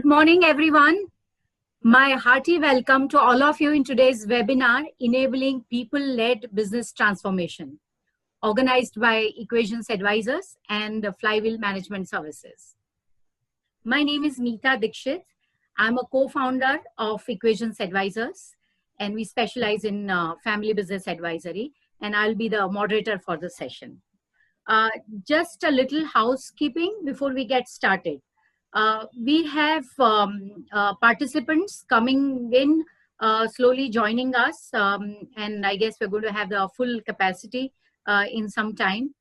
morning, everyone. My hearty welcome to all of you in today's webinar, Enabling People-Led Business Transformation, organized by Equations Advisors and Flywheel Management Services. My name is Meeta Dikshit. I'm a co-founder of Equations Advisors, and we specialize in family business advisory, and I'll be the moderator for the session. Just a little housekeeping before we get started. We have participants coming in, slowly joining us, and I guess we're going to have the full capacity in some time.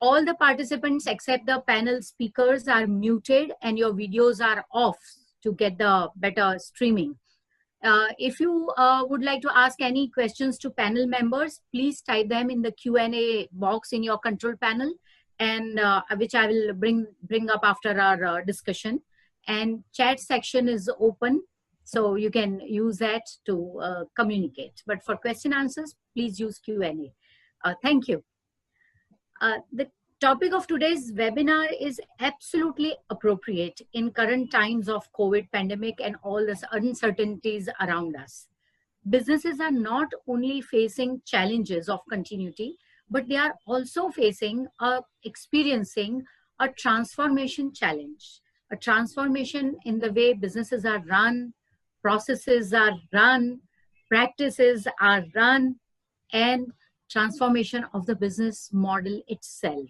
All the participants except the panel speakers are muted and your videos are off to get the better streaming. If you would like to ask any questions to panel members, please type them in the Q&A box in your control panel, and which I will bring up after our discussion. And chat section is open, so you can use that to communicate. But for question answers, please use Q&A. Thank you. The topic of today's webinar is absolutely appropriate in current times of COVID pandemic and all the uncertainties around us. Businesses are not only facing challenges of continuity, but they are also experiencing a transformation challenge, a transformation in the way businesses are run, processes are run, practices are run, and transformation of the business model itself.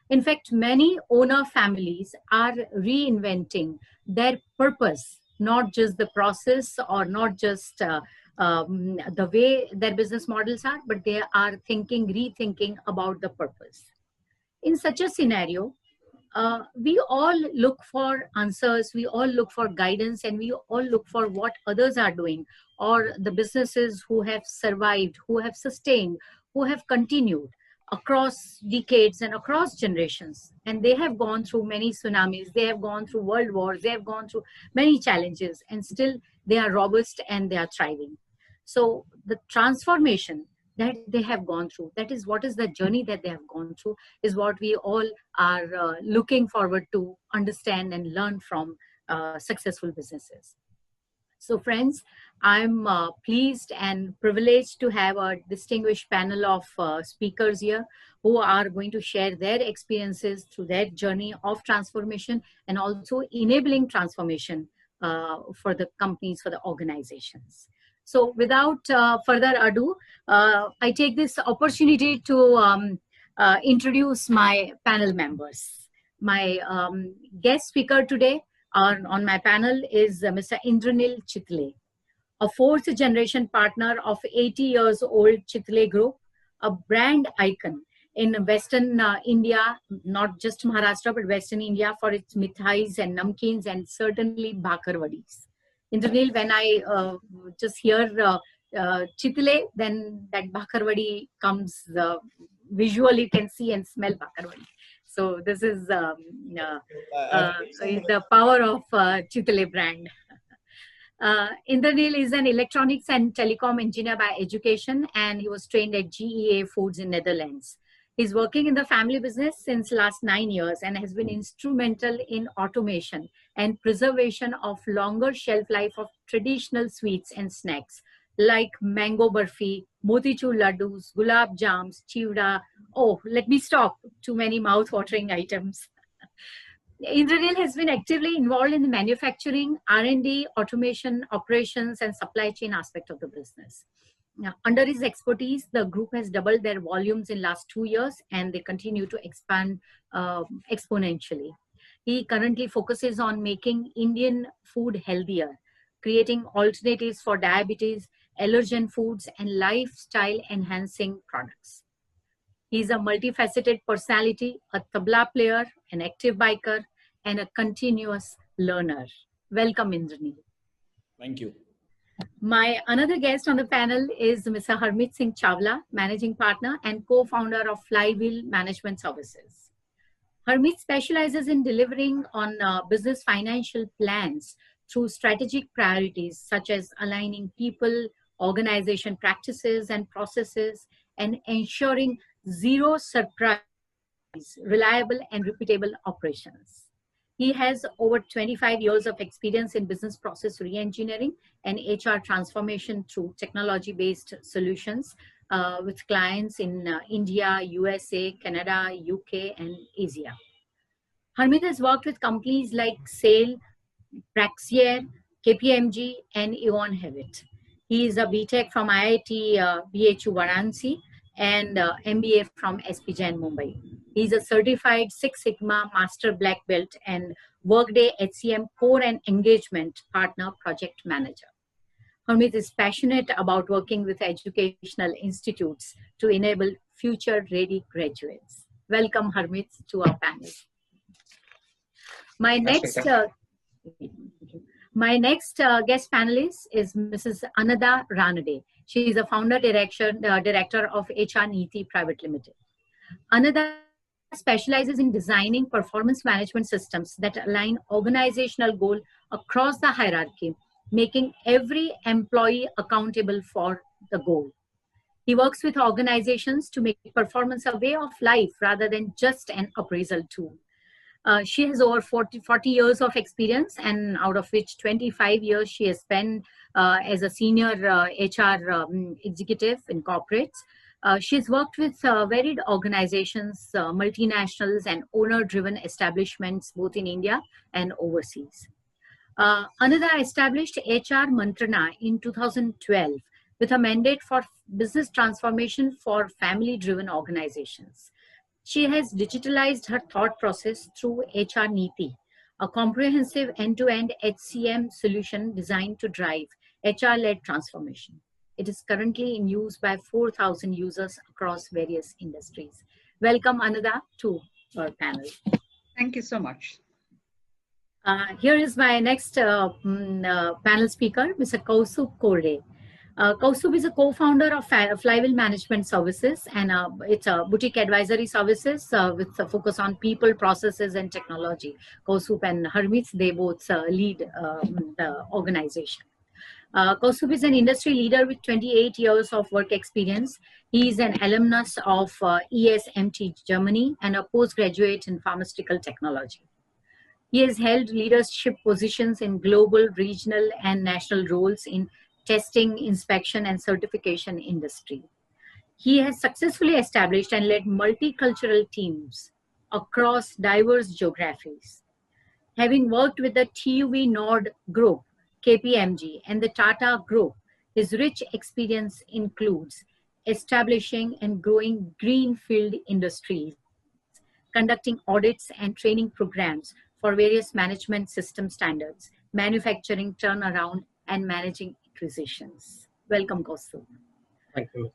In fact, many owner families are reinventing their purpose, not just the process or not just the way their business models are, but they are rethinking about the purpose. In such a scenario, we all look for answers, we all look for guidance, and we all look for what others are doing, or the businesses who have survived, who have sustained, who have continued across decades and across generations. And they have gone through many tsunamis, they have gone through world wars, they have gone through many challenges, and still they are robust and they are thriving. So the transformation that they have gone through, that is what is the journey that they have gone through, is what we all are looking forward to understand and learn from successful businesses. So friends, I'm pleased and privileged to have a distinguished panel of speakers here who are going to share their experiences through their journey of transformation and also enabling transformation for the companies, for the organizations. So without further ado, I take this opportunity to introduce my panel members. My guest speaker today on my panel is Mr. Indranil Chitale, a fourth generation partner of 80 years old Chitale Group, a brand icon in Western India, not just Maharashtra, but Western India for its mithais and namkeens and certainly bakarwadis. Indranil, when I just hear Chitale, then that bakarwadi comes, visually can see and smell bakarwadi. So this is the power of Chitale brand. Indranil is an electronics and telecom engineer by education, and he was trained at GEA Foods in Netherlands. He's working in the family business since last 9 years and has been instrumental in automation and preservation of longer shelf life of traditional sweets and snacks like mango barfi, motichur laddus, gulab jams, chivda. Oh, let me stop. Too many mouth-watering items. Indranil has been actively involved in the manufacturing, R&D, automation, operations, and supply chain aspect of the business. Now, under his expertise, the group has doubled their volumes in last 2 years, and they continue to expand exponentially. He currently focuses on making Indian food healthier, creating alternatives for diabetes, allergen foods, and lifestyle-enhancing products. He's a multifaceted personality, a tabla player, an active biker, and a continuous learner. Welcome, Indranil. Thank you. My another guest on the panel is Mr. Harmeet Singh Chawla, Managing Partner and Co-founder of Flywheel Management Services. Harmeet specializes in delivering on business financial plans through strategic priorities such as aligning people, organization practices and processes, and ensuring zero surprise, reliable and repeatable operations. He has over 25 years of experience in business process reengineering and HR transformation through technology-based solutions with clients in India, USA, Canada, UK, and Asia. Harmeet has worked with companies like SAIL, Praxiair, KPMG, and Eon Hewitt. He is a BTech from IIT BHU Varanasi and MBA from SP Jain Mumbai. He is a certified Six Sigma Master Black Belt and Workday HCM Core and Engagement Partner Project Manager. Harmeet is passionate about working with educational institutes to enable future-ready graduates. Welcome, Harmeet, to our panel. My next guest panelist is Mrs. Anada Ranade. She is a founder director of HR Neeti Private Limited. Anada specializes in designing performance management systems that align organizational goal across the hierarchy, making every employee accountable for the goal. He works with organizations to make performance a way of life rather than just an appraisal tool. She has over 40 years of experience, and out of which 25 years she has spent as a senior HR executive in corporates. She's worked with varied organizations, multinationals, and owner-driven establishments, both in India and overseas. Anada established HR Mantrana in 2012 with a mandate for business transformation for family-driven organizations. She has digitalized her thought process through HR Neeti, a comprehensive end-to-end HCM solution designed to drive HR-led transformation. It is currently in use by 4,000 users across various industries. Welcome, Anada, to our panel. Thank you so much. Here is my next panel speaker, Mr. Kaustubh Korde. Kaustubh is a co-founder of Flywheel Management Services, and it's a boutique advisory services with a focus on people, processes, and technology. Kaustubh and Harmeet, they both lead the organization. Kaustubh is an industry leader with 28 years of work experience. He is an alumnus of ESMT Germany and a postgraduate in pharmaceutical technology. He has held leadership positions in global, regional, and national roles in testing, inspection, and certification industry. He has successfully established and led multicultural teams across diverse geographies. Having worked with the TUV Nord Group, KPMG, and the Tata Group, his rich experience includes establishing and growing greenfield industries, conducting audits and training programs for various management system standards, manufacturing turnaround, and managing acquisitions. Welcome, Kaustubh. Thank you.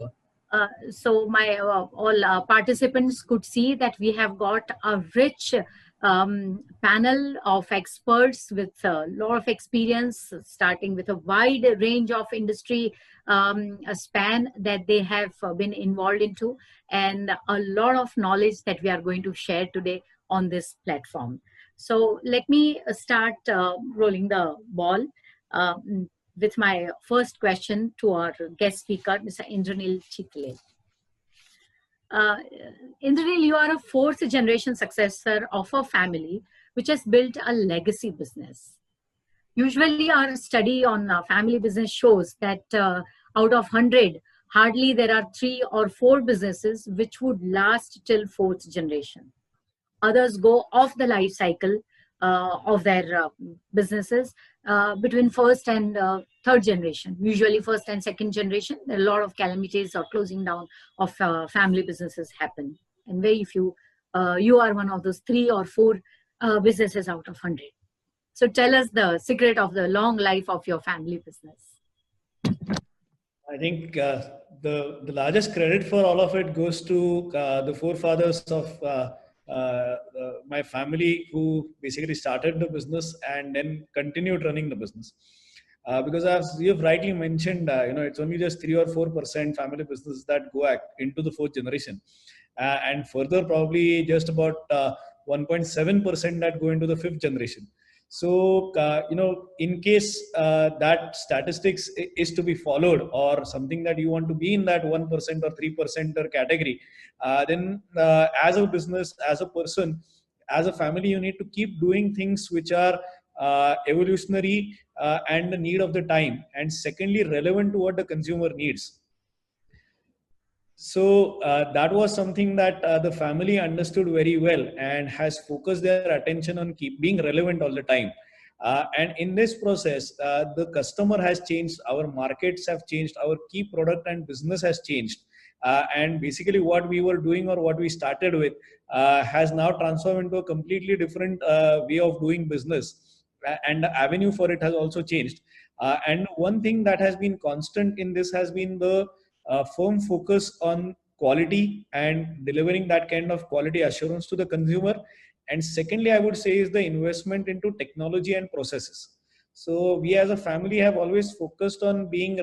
So my all participants could see that we have got a rich panel of experts with a lot of experience, starting with a wide range of industry span that they have been involved into, and a lot of knowledge that we are going to share today on this platform. So let me start rolling the ball with my first question to our guest speaker, Mr. Indranil Chitale. Indranil, you are a fourth generation successor of a family which has built a legacy business. Usually our study on family business shows that out of 100, hardly there are 3 or 4 businesses which would last till fourth generation. Others go off the life cycle of their businesses between first and third generation. Usually first and second generation, there are a lot of calamities or closing down of family businesses happen. And very few, you are one of those 3 or 4 businesses out of 100. So tell us the secret of the long life of your family business. I think the largest credit for all of it goes to the forefathers of my family, who basically started the business and then continued running the business. Because as you have rightly mentioned, it's only just 3 or 4% family businesses that go into the fourth generation, and further probably just about 1.7% that go into the fifth generation. So, in case that statistics is to be followed, or something that you want to be in that 1% or 3% category, then as a business, as a person, as a family, you need to keep doing things which are evolutionary and the need of the time, and secondly, relevant to what the consumer needs. So that was something that the family understood very well and has focused their attention on keep being relevant all the time. And in this process, the customer has changed, our markets have changed, our key product and business has changed. And basically what we were doing or what we started with has now transformed into a completely different way of doing business. And the avenue for it has also changed. And one thing that has been constant in this has been the firm focus on quality and delivering that kind of quality assurance to the consumer. And secondly, I would say is the investment into technology and processes. So we as a family have always focused on being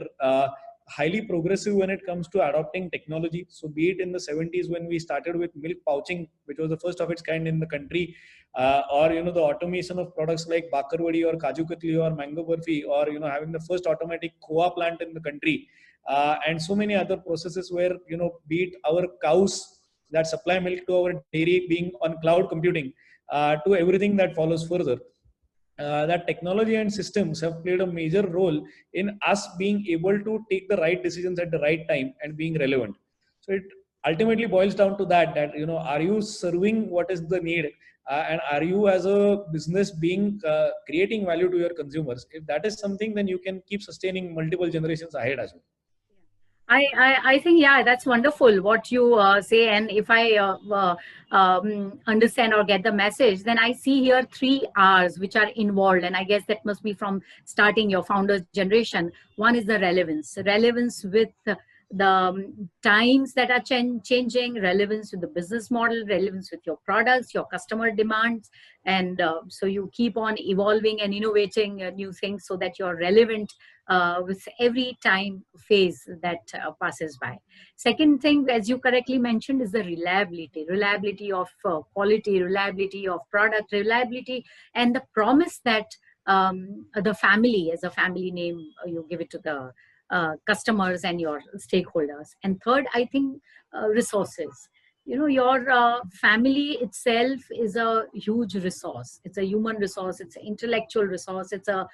highly progressive when it comes to adopting technology. So be it in the 70s when we started with milk pouching, which was the first of its kind in the country, or the automation of products like Bakarwadi or Kaju Katli or Mango Burfi, or having the first automatic Khoa plant in the country. And so many other processes where, be it our cows that supply milk to our dairy being on cloud computing, to everything that follows further. That technology and systems have played a major role in us being able to take the right decisions at the right time and being relevant. So it ultimately boils down to that, are you serving what is the need? And are you as a business being creating value to your consumers? If that is something, then you can keep sustaining multiple generations ahead as well. I think, yeah, that's wonderful what you say. And if I understand or get the message, then I see here 3 R's which are involved. And I guess that must be from starting your founder's generation. One is the relevance with the times that are changing, relevance with the business model, relevance with your products, your customer demands. And so you keep on evolving and innovating new things so that you're relevant with every time phase that passes by. Second thing, as you correctly mentioned, is the reliability of quality, reliability of product, reliability, and the promise that the family, as a family name, you give it to the customers and your stakeholders. And third, I think resources. Your family itself is a huge resource. It's a human resource. It's an intellectual resource. It's a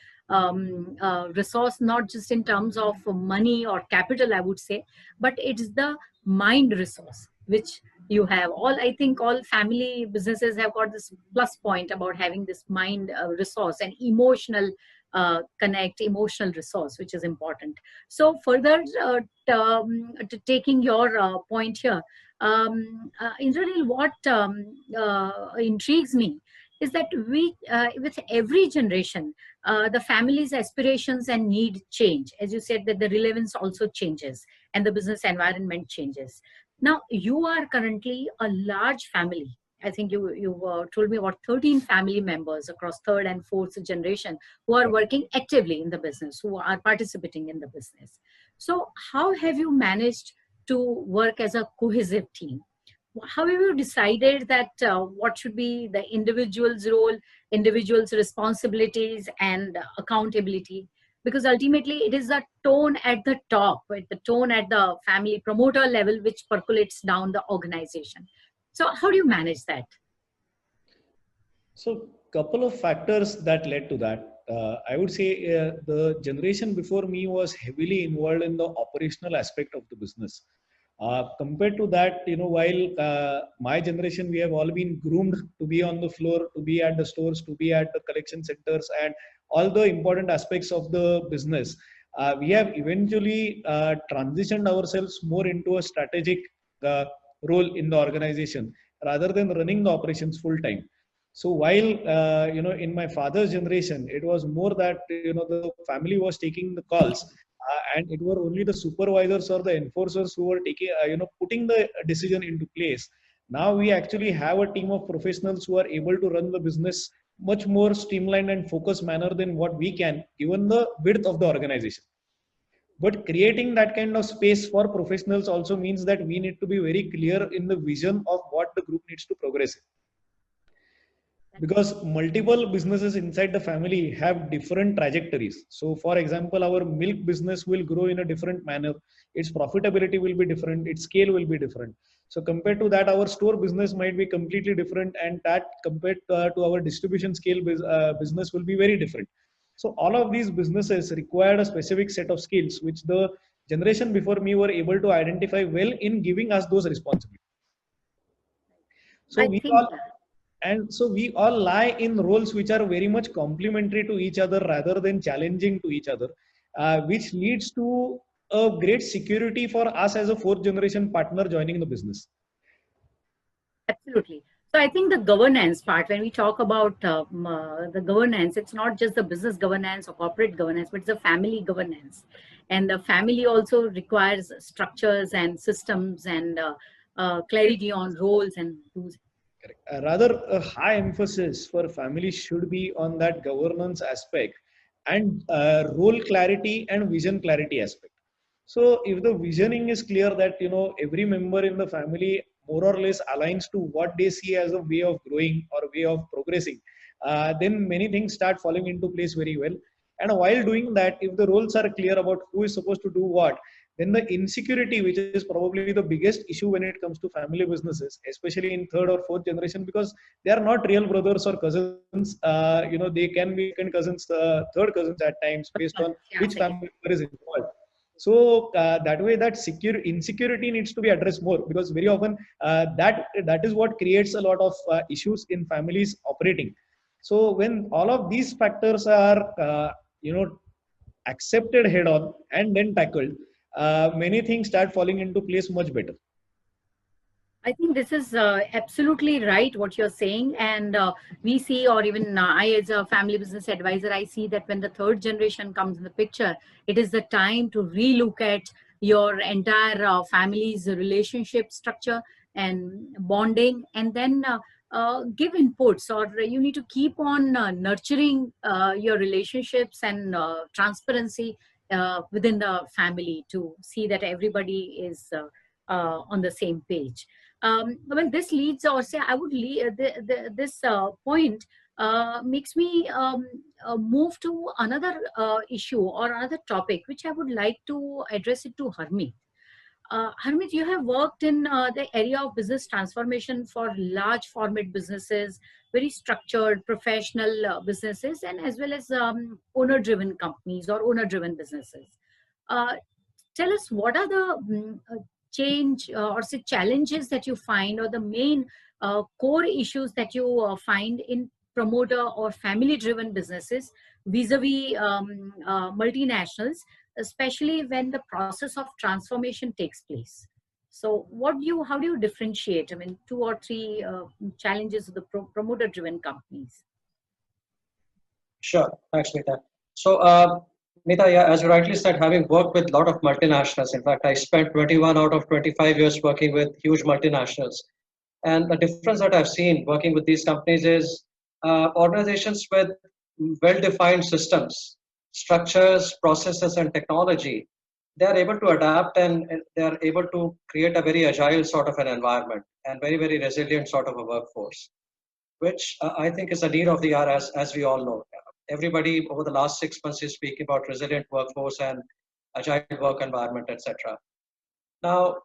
resource not just in terms of money or capital, I would say, but it's the mind resource which you have. I think all family businesses have got this plus point about having this mind resource and emotional connect, emotional resource, which is important. So further to taking your point here, Indranil, what intrigues me is that we, with every generation, the family's aspirations and need change. As you said, that the relevance also changes and the business environment changes. Now, you are currently a large family. I think you told me about 13 family members across third and fourth generation who are working actively in the business, who are participating in the business. So how have you managed to work as a cohesive team? How have you decided that what should be the individual's role, individual's responsibilities and accountability? Because ultimately it is the tone at the top, right? The tone at the family promoter level, which percolates down the organization. So how do you manage that? So couple of factors that led to that. I would say the generation before me was heavily involved in the operational aspect of the business. Compared to that, while my generation, we have all been groomed to be on the floor, to be at the stores, to be at the collection centers and all the important aspects of the business. We have eventually transitioned ourselves more into a strategic role in the organization rather than running the operations full time. So while in my father's generation, it was more that the family was taking the calls, and it were only the supervisors or the enforcers who were taking putting the decision into place. Now we actually have a team of professionals who are able to run the business much more streamlined and focused manner than what we can, given the width of the organization. But creating that kind of space for professionals also means that we need to be very clear in the vision of what the group needs to progress in. Because multiple businesses inside the family have different trajectories. So for example, our milk business will grow in a different manner. Its profitability will be different. Its scale will be different. So compared to that, our store business might be completely different, and that compared to our distribution scale business will be very different. So all of these businesses required a specific set of skills, which the generation before me were able to identify well in giving us those responsibilities. So I we think, all and so we all lie in roles which are very much complementary to each other rather than challenging to each other, which leads to a great security for us as a fourth generation partner joining the business. absolutely. So I think the governance part, when we talk about the governance, it's not just the business governance or corporate governance, but it's the family governance. And the family also requires structures and systems and clarity on roles and do's. Correct. Rather, a high emphasis for families should be on that governance aspect and role clarity and vision clarity aspect. So, if the visioning is clear that every member in the family more or less aligns to what they see as a way of growing or way of progressing, then many things start falling into place very well. And while doing that, if the roles are clear about who is supposed to do what, then the insecurity, which is probably the biggest issue when it comes to family businesses, especially in third or fourth generation, because they are not real brothers or cousins. They can be second cousins, third cousins at times, based on Yeah, which family member is involved. So that way, that insecurity needs to be addressed more, because very often that is what creates a lot of issues in families operating. So when all of these factors are accepted head on and then tackled, many things start falling into place much better. I think this is absolutely right what you're saying. And we see, or even I, as a family business advisor, I see that when the third generation comes in the picture, it is the time to relook at your entire family's relationship structure and bonding, and then give inputs, or you need to keep on nurturing your relationships and transparency within the family to see that everybody is on the same page. Well, this leads, or say, I would lead this point makes me move to another issue or another topic, which I would like to address it to Harmeet. Harmeet, you have worked in the area of business transformation for large format businesses, very structured, professional businesses, and as well as owner-driven companies or owner-driven businesses. Tell us, what are the change or say challenges that you find, or the main core issues that you find in promoter or family driven businesses vis-a-vis multinationals, especially when the process of transformation takes place? So how do you differentiate, I mean, 2 or 3 challenges of the promoter driven companies? Sure, thanks, Nita. So Nita, yeah, as you rightly said, having worked with a lot of multinationals, in fact, I spent 21 out of 25 years working with huge multinationals. And the difference that I've seen working with these companies is organizations with well-defined systems, structures, processes, and technology, they are able to adapt, and they are able to create a very agile sort of an environment and very, very resilient sort of a workforce, which I think is a need of the hour, as we all know. Everybody over the last 6 months is speaking about resilient workforce and agile work environment, etc. Now,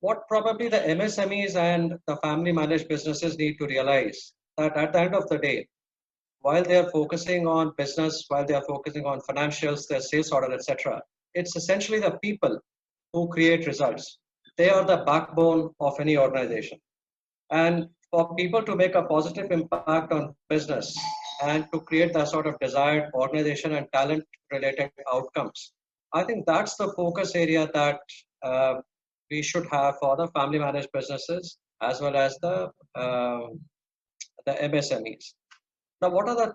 what probably the MSMEs and the family managed businesses need to realize that at the end of the day, while they are focusing on business, while they are focusing on financials, their sales order, etc., it's essentially the people who create results. They are the backbone of any organization. And for people to make a positive impact on business and to create that sort of desired organization and talent related outcomes, I think that's the focus area that we should have for the family managed businesses as well as the MSMEs. Now, what are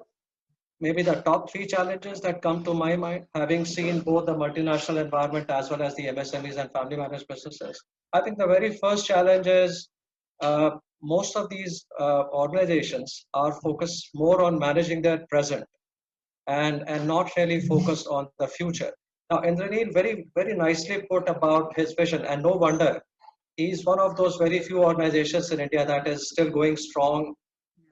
maybe the top 3 challenges that come to my mind, having seen both the multinational environment as well as the MSMEs and family managed businesses? I think the very first challenge is most of these organizations are focused more on managing their present and not really focused on the future. Now, Indraneel very, very nicely put about his vision, and no wonder he's one of those very few organizations in India that is still going strong.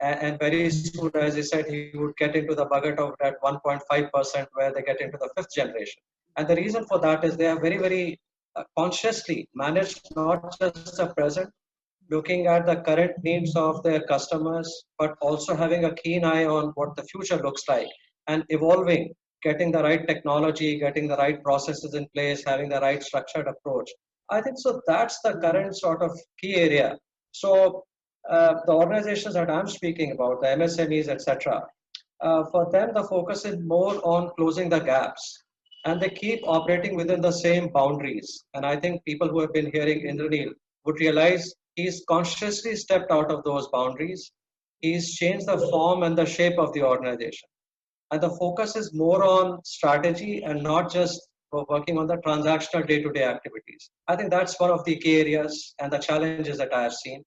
And very soon, as he said, he would get into the bucket of that 1.5% where they get into the 5th generation. And the reason for that is they are very, very consciously managed not just the present, looking at the current needs of their customers, but also having a keen eye on what the future looks like and evolving, getting the right technology, getting the right processes in place, having the right structured approach. I think so. That's the current sort of key area. So the organizations that I'm speaking about, the MSMEs, etc., for them, the focus is more on closing the gaps, and they keep operating within the same boundaries. And I think people who have been hearing Indraneel would realize he's consciously stepped out of those boundaries. He's changed the form and the shape of the organization. And the focus is more on strategy and not just working on the transactional day-to-day activities. I think that's one of the key areas and the challenges that I have seen.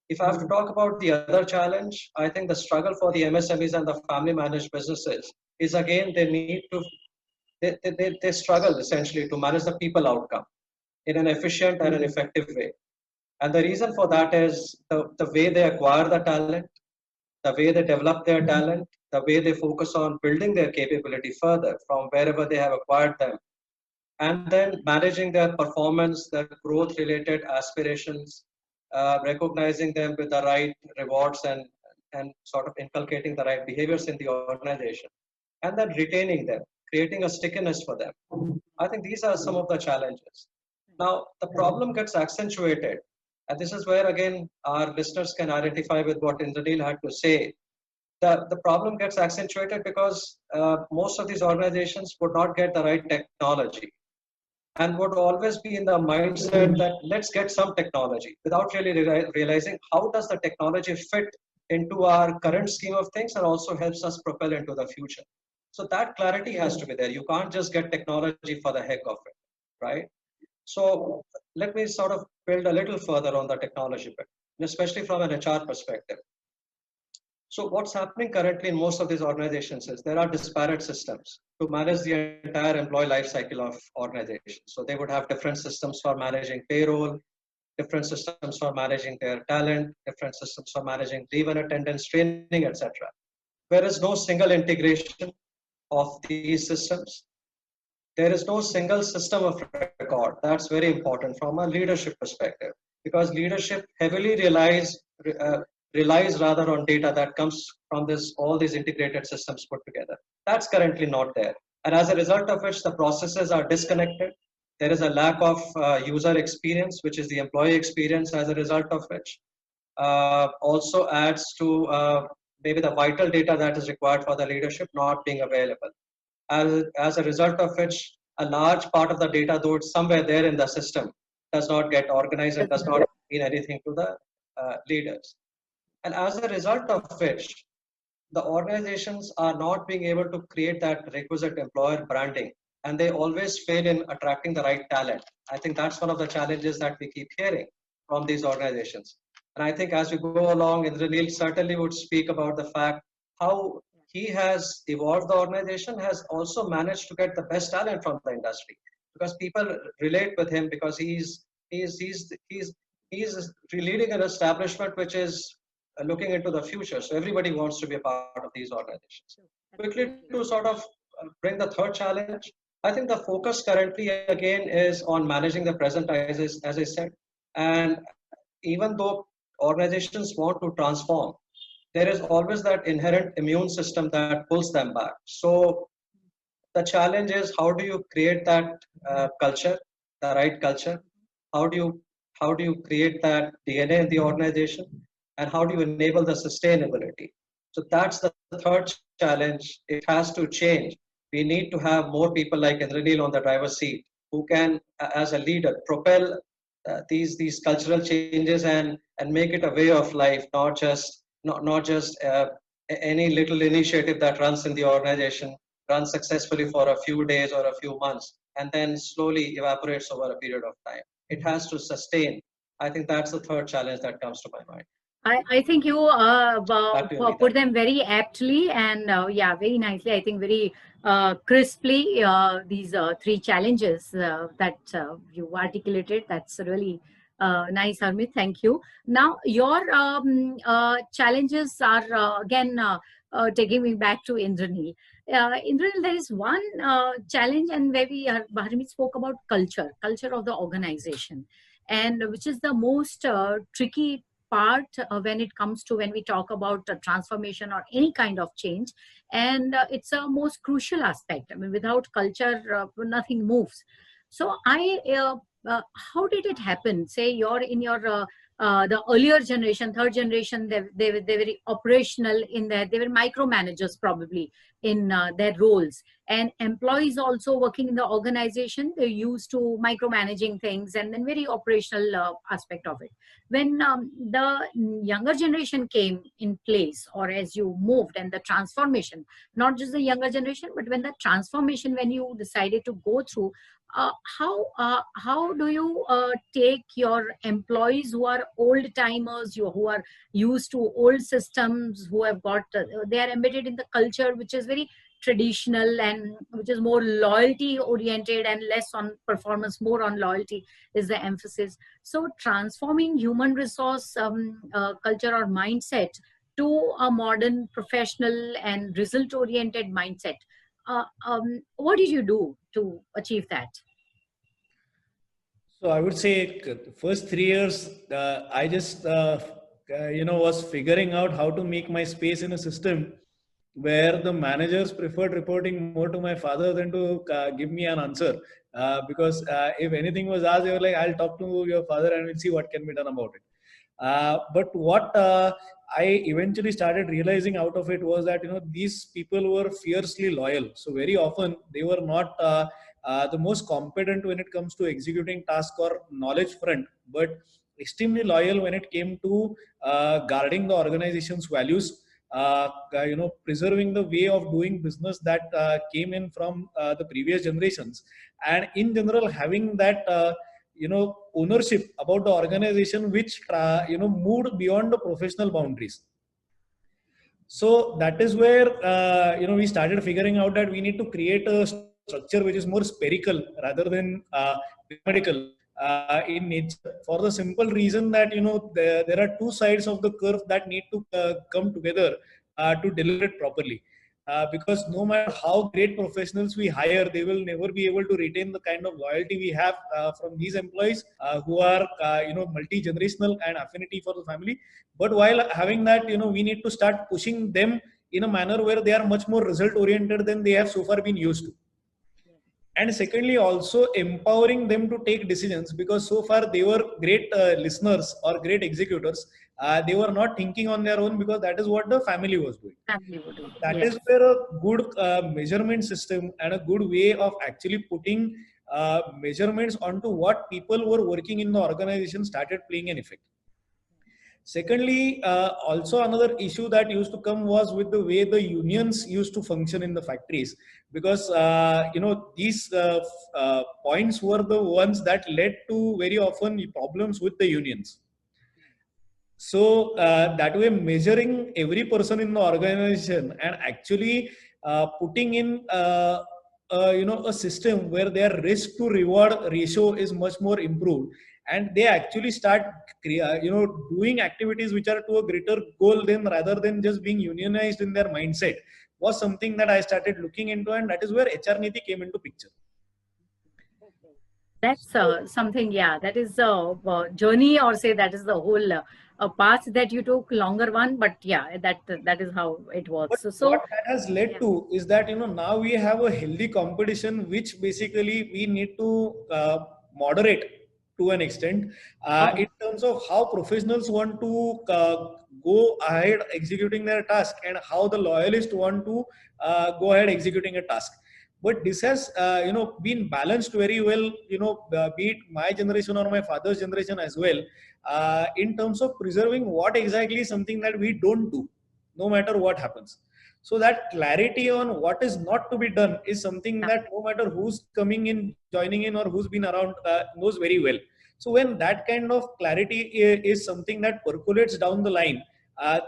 If I have to talk about the other challenge, I think the struggle for the MSMEs and the family managed businesses is again, they struggle essentially to manage the people outcome in an efficient and an effective way. And the reason for that is the way they acquire the talent, the way they develop their talent, the way they focus on building their capability further from wherever they have acquired them, and then managing their performance, their growth related aspirations, recognizing them with the right rewards and sort of inculcating the right behaviors in the organization, and then retaining them, creating a stickiness for them. I think these are some of the challenges. Now, the problem gets accentuated, and this is where again our listeners can identify with what Indraneel had to say. The problem gets accentuated because most of these organizations would not get the right technology and would always be in the mindset that let's get some technology without really realizing how does the technology fit into our current scheme of things and also helps us propel into the future. So that clarity has to be there. You can't just get technology for the heck of it, right? So let me sort of build a little further on the technology bit, especially from an HR perspective. So what's happening currently in most of these organizations is there are disparate systems to manage the entire employee life cycle of organizations. So they would have different systems for managing payroll, different systems for managing their talent, different systems for managing leave and attendance, training, etc. There is no single integration of these systems. There is no single system of record. That's very important from a leadership perspective, because leadership heavily relies rather on data that comes from all these integrated systems put together. That's currently not there. And as a result of which the processes are disconnected. There is a lack of user experience, which is the employee experience, as a result of which also adds to maybe the vital data that is required for the leadership not being available. As a result of which a large part of the data, though it's somewhere there in the system, does not get organized and does not mean anything to the leaders. And as a result of which, the organizations are not being able to create that requisite employer branding, and they always fail in attracting the right talent. I think that's one of the challenges that we keep hearing from these organizations. And I think as we go along, Indraneel certainly would speak about the fact how he has evolved the organization, has also managed to get the best talent from the industry, because people relate with him because he's leading an establishment which is looking into the future. So everybody wants to be a part of these organizations. Quickly to sort of bring the third challenge, I think the focus currently again is on managing the present, as I said. And even though organizations want to transform, there is always that inherent immune system that pulls them back. So the challenge is, how do you create that culture, the right culture? How do you create that DNA in the organization? And how do you enable the sustainability? So that's the third challenge. It has to change. We need to have more people like Indraneel on the driver's seat who can, as a leader, propel these cultural changes and make it a way of life, not just any little initiative that runs in the organization, runs successfully for a few days or a few months, and then slowly evaporates over a period of time. It has to sustain. I think that's the third challenge that comes to my mind. I think you put them very aptly and yeah, very nicely. I think very crisply these three challenges that you articulated. That's really nice, Harmeet. Thank you. Now, your challenges are again taking me back to Indraneel. Indraneel, there is one challenge, and where Harmeet spoke about culture of the organization. and which is the most tricky part when it comes to when we talk about transformation or any kind of change. And it's a most crucial aspect. I mean, without culture, nothing moves. So how did it happen? Say you're in your the earlier generation, third generation, they were very operational in that. They were micromanagers probably in their roles, and employees also working in the organization, they're used to micromanaging things and then very operational aspect of it. When the younger generation came in place, or as you moved and the transformation, not just the younger generation, but when the transformation, when you decided to go through, how do you take your employees who are old timers, who are used to old systems, who have got they are embedded in the culture which is very traditional and which is more loyalty oriented and less on performance, more on loyalty is the emphasis. So transforming human resource culture or mindset to a modern professional and result oriented mindset, what did you do to achieve that? So I would say the first 3 years, I just was figuring out how to make my space in a system where the managers preferred reporting more to my father than to give me an answer. Because if anything was asked, they were like, "I'll talk to your father and we'll see what can be done about it." But what I eventually started realizing out of it was that these people were fiercely loyal. So very often they were not the most competent when it comes to executing task or knowledge front, but extremely loyal when it came to guarding the organization's values, preserving the way of doing business that came in from the previous generations, and in general having that ownership about the organization, which moved beyond the professional boundaries. So that is where we started figuring out that we need to create a structure which is more spherical rather than pyramidal in nature, for the simple reason that there are two sides of the curve that need to come together to deliver it properly. Because no matter how great professionals we hire, they will never be able to retain the kind of loyalty we have from these employees who are multi-generational and affinity for the family. But while having that, we need to start pushing them in a manner where they are much more result oriented than they have so far been used to. And secondly, also empowering them to take decisions, because so far they were great listeners or great executors. They were not thinking on their own because that is what the family was doing. That Yes. is where a good measurement system and a good way of actually putting measurements onto what people were working in the organization started playing an effect. Secondly, also another issue that used to come was with the way the unions used to function in the factories, because these points were the ones that led to very often problems with the unions. So that way, measuring every person in the organization and actually putting in a system where their risk to reward ratio is much more improved, and they actually start doing activities which are to a greater goal than rather than just being unionized in their mindset, was something that I started looking into, and that is where HR Niti came into picture. That's something, yeah, that is a journey, or say that is the whole path that you took, longer one, but yeah, that is how it works. But So what that has led to is that now we have a healthy competition, which basically we need to moderate to an extent in terms of how professionals want to go ahead executing their task, and how the loyalists want to go ahead executing a task. But this has been balanced very well, be it my generation or my father's generation as well, in terms of preserving what exactly is something that we don't do no matter what happens. So that clarity on what is not to be done is something that no matter who's coming in, joining in, or who's been around knows very well. So when that kind of clarity is something that percolates down the line,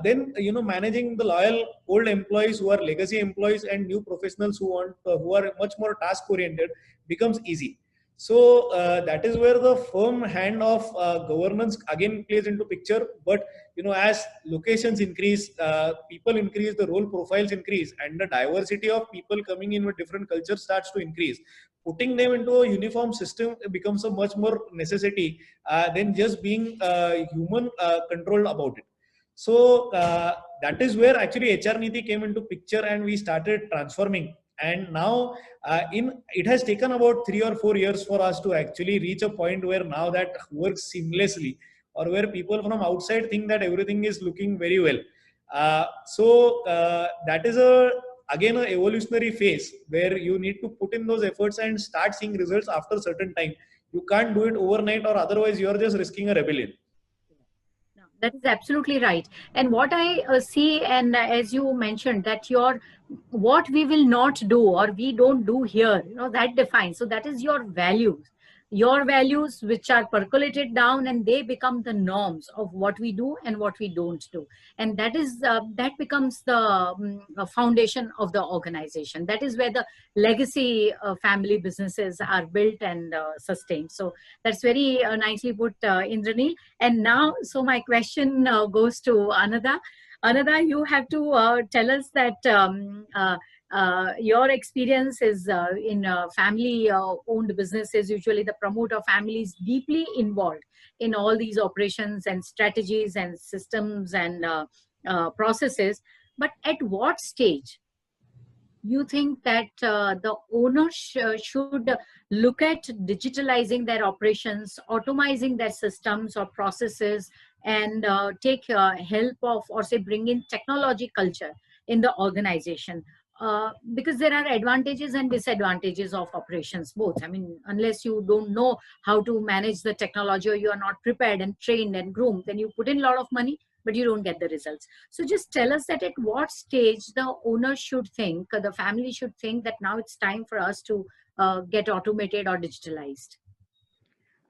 then managing the loyal old employees who are legacy employees and new professionals who are much more task oriented becomes easy. So that is where the firm hand of governance again plays into picture. But as locations increase, people increase, the role profiles increase, and the diversity of people coming in with different cultures starts to increase. putting them into a uniform system becomes a much more necessity than just being human controlled about it. So that is where actually HR Niti came into picture, and we started transforming. And now it has taken about 3 or 4 years for us to actually reach a point where now that works seamlessly, or where people from outside think that everything is looking very well. That is again an evolutionary phase where you need to put in those efforts and start seeing results after a certain time. You can't do it overnight, or otherwise you are just risking a rebellion. No, that is absolutely right. And what I see, and as you mentioned, that what we will not do or we don't do here, that defines. So that is your values which are percolated down, and they become the norms of what we do and what we don't do. And that becomes the foundation of the organization. That is where the legacy family businesses are built and sustained. So that's very nicely put, Indranil. And now, so my question goes to Anada. Anada, you have to tell us that your experience is in family-owned businesses. Usually the promoter family is deeply involved in all these operations and strategies and systems and processes. But at what stage you think that the owners should look at digitalizing their operations, automizing their systems or processes, and take help of, or say, bring in technology culture in the organization? Because there are advantages and disadvantages of operations both. I mean, unless you don't know how to manage the technology, or you are not prepared and trained and groomed, then you put in a lot of money, but you don't get the results. So just tell us that at what stage the owner should think, the family should think that now it's time for us to get automated or digitalized.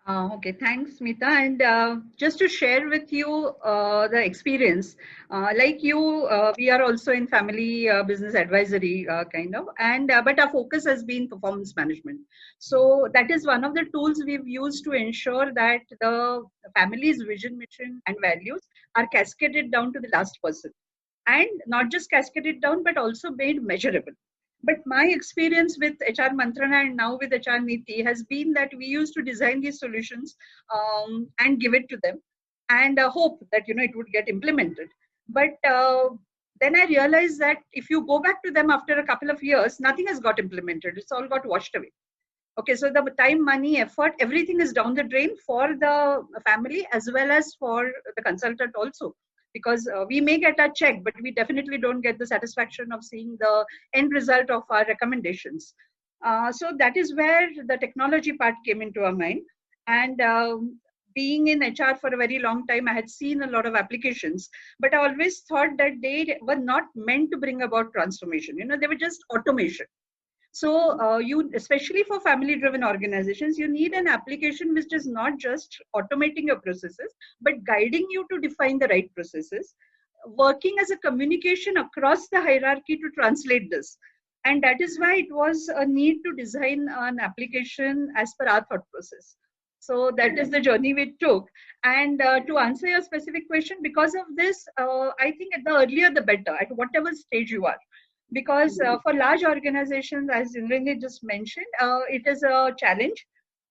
Okay, thanks, Smita. And just to share with you the experience, like you, we are also in family business advisory kind of, and but our focus has been performance management. So that is one of the tools we've used to ensure that the family's vision, mission, and values are cascaded down to the last person, and not just cascaded down, but also made measurable. But my experience with HR Mantrana and now with HR Niti has been that we used to design these solutions and give it to them, and hope that it would get implemented. But then I realized that if you go back to them after a couple of years, nothing has got implemented. It's all got washed away. Okay, so the time, money, effort, everything is down the drain for the family as well as for the consultant also. Because we may get a check, but we definitely don't get the satisfaction of seeing the end result of our recommendations. So that is where the technology part came into our mind. And being in HR for a very long time, I had seen a lot of applications, but I always thought that they were not meant to bring about transformation. They were just automation. So especially for family-driven organizations, you need an application which is not just automating your processes, but guiding you to define the right processes, working as a communication across the hierarchy to translate this. And that is why it was a need to design an application as per our thought process. So that is the journey we took. And to answer your specific question, because of this, I think the earlier the better, at whatever stage you are. Because for large organizations, as Indranil just mentioned, it is a challenge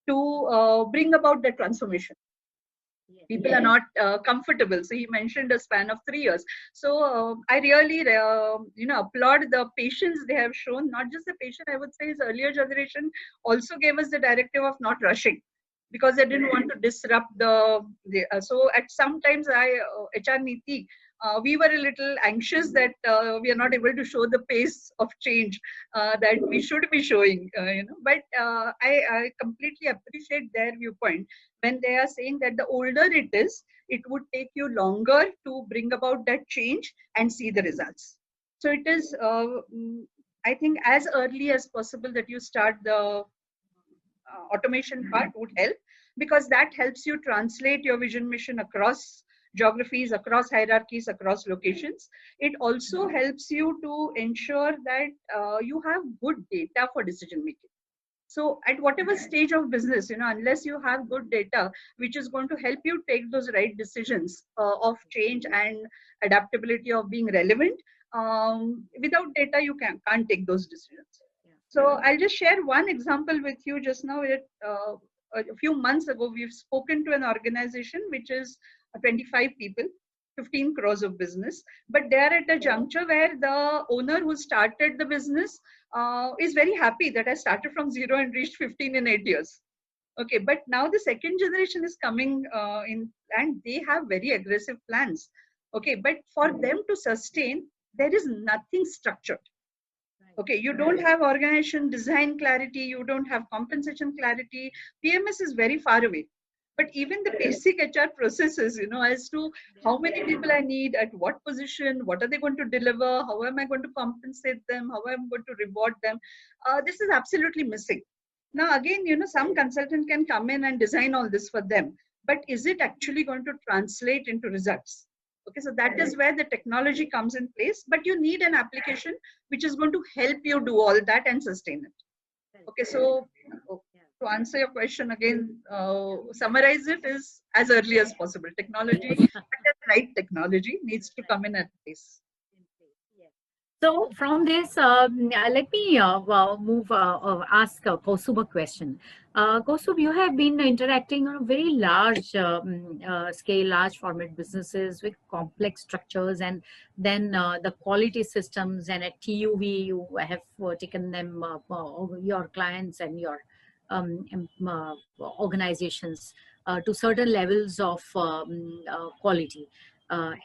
to bring about the transformation. People are not comfortable. So he mentioned a span of 3 years. So I really, applaud the patience they have shown. Not just the patience, I would say his earlier generation also gave us the directive of not rushing, because they didn't want to disrupt so at sometimes HR Niti, we were a little anxious that we are not able to show the pace of change that we should be showing, But I completely appreciate their viewpoint when they are saying that the older it is, it would take you longer to bring about that change and see the results. So it is, I think, as early as possible that you start the automation part would help, because that helps you translate your vision mission across geographies, across hierarchies, across locations. It also helps you to ensure that you have good data for decision making. So at whatever stage of business, unless you have good data, which is going to help you take those right decisions of change and adaptability of being relevant, without data, you can't take those decisions. So I'll just share one example with you just now. A few months ago, we've spoken to an organization which is 25 people, 15 crores of business, but they are at a juncture where the owner who started the business is very happy that I started from zero and reached 15 in 8 years. Okay, but now the second generation is coming in and they have very aggressive plans. Okay, but for them to sustain, there is nothing structured. Okay, you don't have organization design clarity, you don't have compensation clarity. PMS is very far away. But even the basic HR processes, as to how many people I need, at what position, what are they going to deliver, how am I going to compensate them, how am I going to reward them, this is absolutely missing. Now, again, some consultant can come in and design all this for them, but is it actually going to translate into results? Okay, so that is where the technology comes in place, but you need an application which is going to help you do all that and sustain it. Okay, so to answer your question again, summarize it is as early as possible. Technology, but the right technology needs to come in at place. So from this, let me ask Kaustubh a question. Kaustubh, you have been interacting on a very large scale, large format businesses with complex structures, and then the quality systems, and at TUV you have taken them, your clients and your organizations to certain levels of quality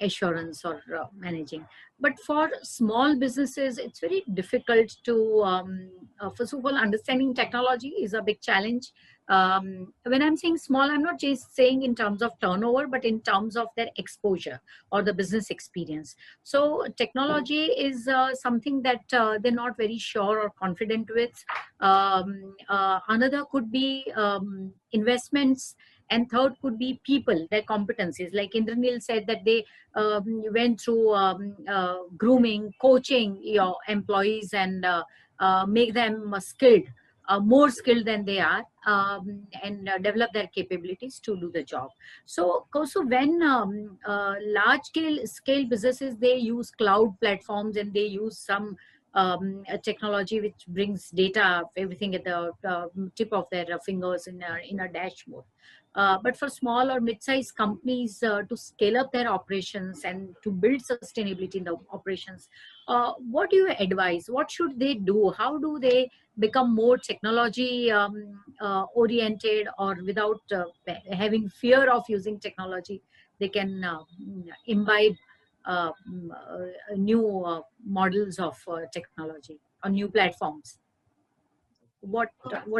assurance or managing. But for small businesses, it's very difficult to, first of all, understanding technology is a big challenge. When I'm saying small, I'm not just saying in terms of turnover, but in terms of their exposure or the business experience. So technology is something that they're not very sure or confident with. Another could be investments. And third could be people, their competencies. Like Indranil said that they went through grooming, coaching your employees and make them skilled, more skilled than they are, and develop their capabilities to do the job. So when large scale businesses, they use cloud platforms and they use some technology which brings data, everything at the tip of their fingers in a dashboard. But for small or mid-sized companies to scale up their operations and to build sustainability in the operations, what do you advise? What should they do? How do they become more technology oriented, or without having fear of using technology, they can imbibe new models of technology or new platforms? What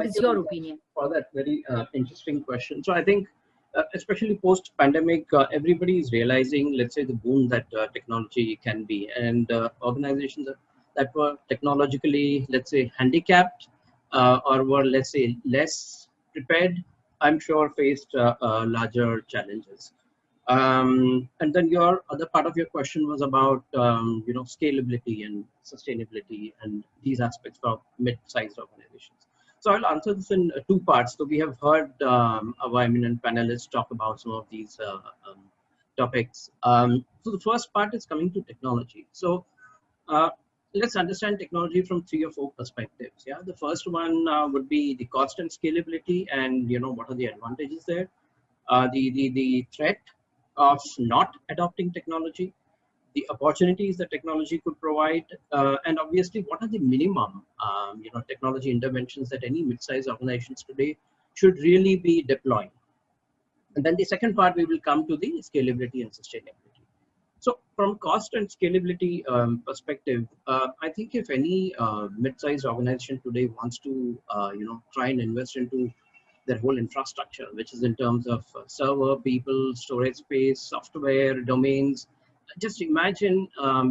is your opinion? For that very interesting question. So I think, especially post-pandemic, everybody is realizing, let's say, the boom that technology can be, and organizations that were technologically, let's say, handicapped or were, let's say, less prepared, I'm sure faced larger challenges. And then your other part of your question was about scalability and sustainability and these aspects for mid-sized organizations. So I'll answer this in two parts. So we have heard our eminent panelists talk about some of these topics. So the first part is coming to technology. So let's understand technology from 3 or 4 perspectives. Yeah, the first one would be the cost and scalability, and what are the advantages there. The threat of not adopting technology, the opportunities that technology could provide, and obviously what are the minimum technology interventions that any mid-sized organizations today should really be deploying. And then the second part, we will come to the scalability and sustainability. So from cost and scalability perspective, I think if any mid-sized organization today wants to try and invest into their whole infrastructure, which is in terms of server, people, storage space, software, domains. Just imagine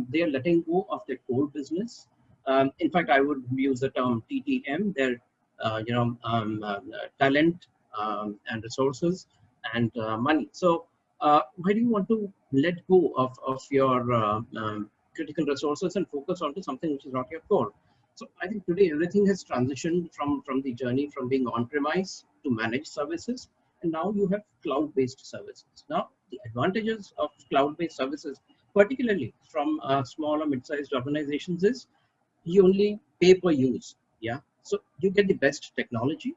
they are letting go of their core business. In fact, I would use the term TTM, their talent and resources and money. So why do you want to let go of your critical resources and focus onto something which is not your core? So I think today everything has transitioned from the journey from being on-premise to managed services, and now you have cloud-based services. Now the advantages of cloud-based services, particularly from small or mid-sized organizations, is you only pay per use. Yeah, so you get the best technology,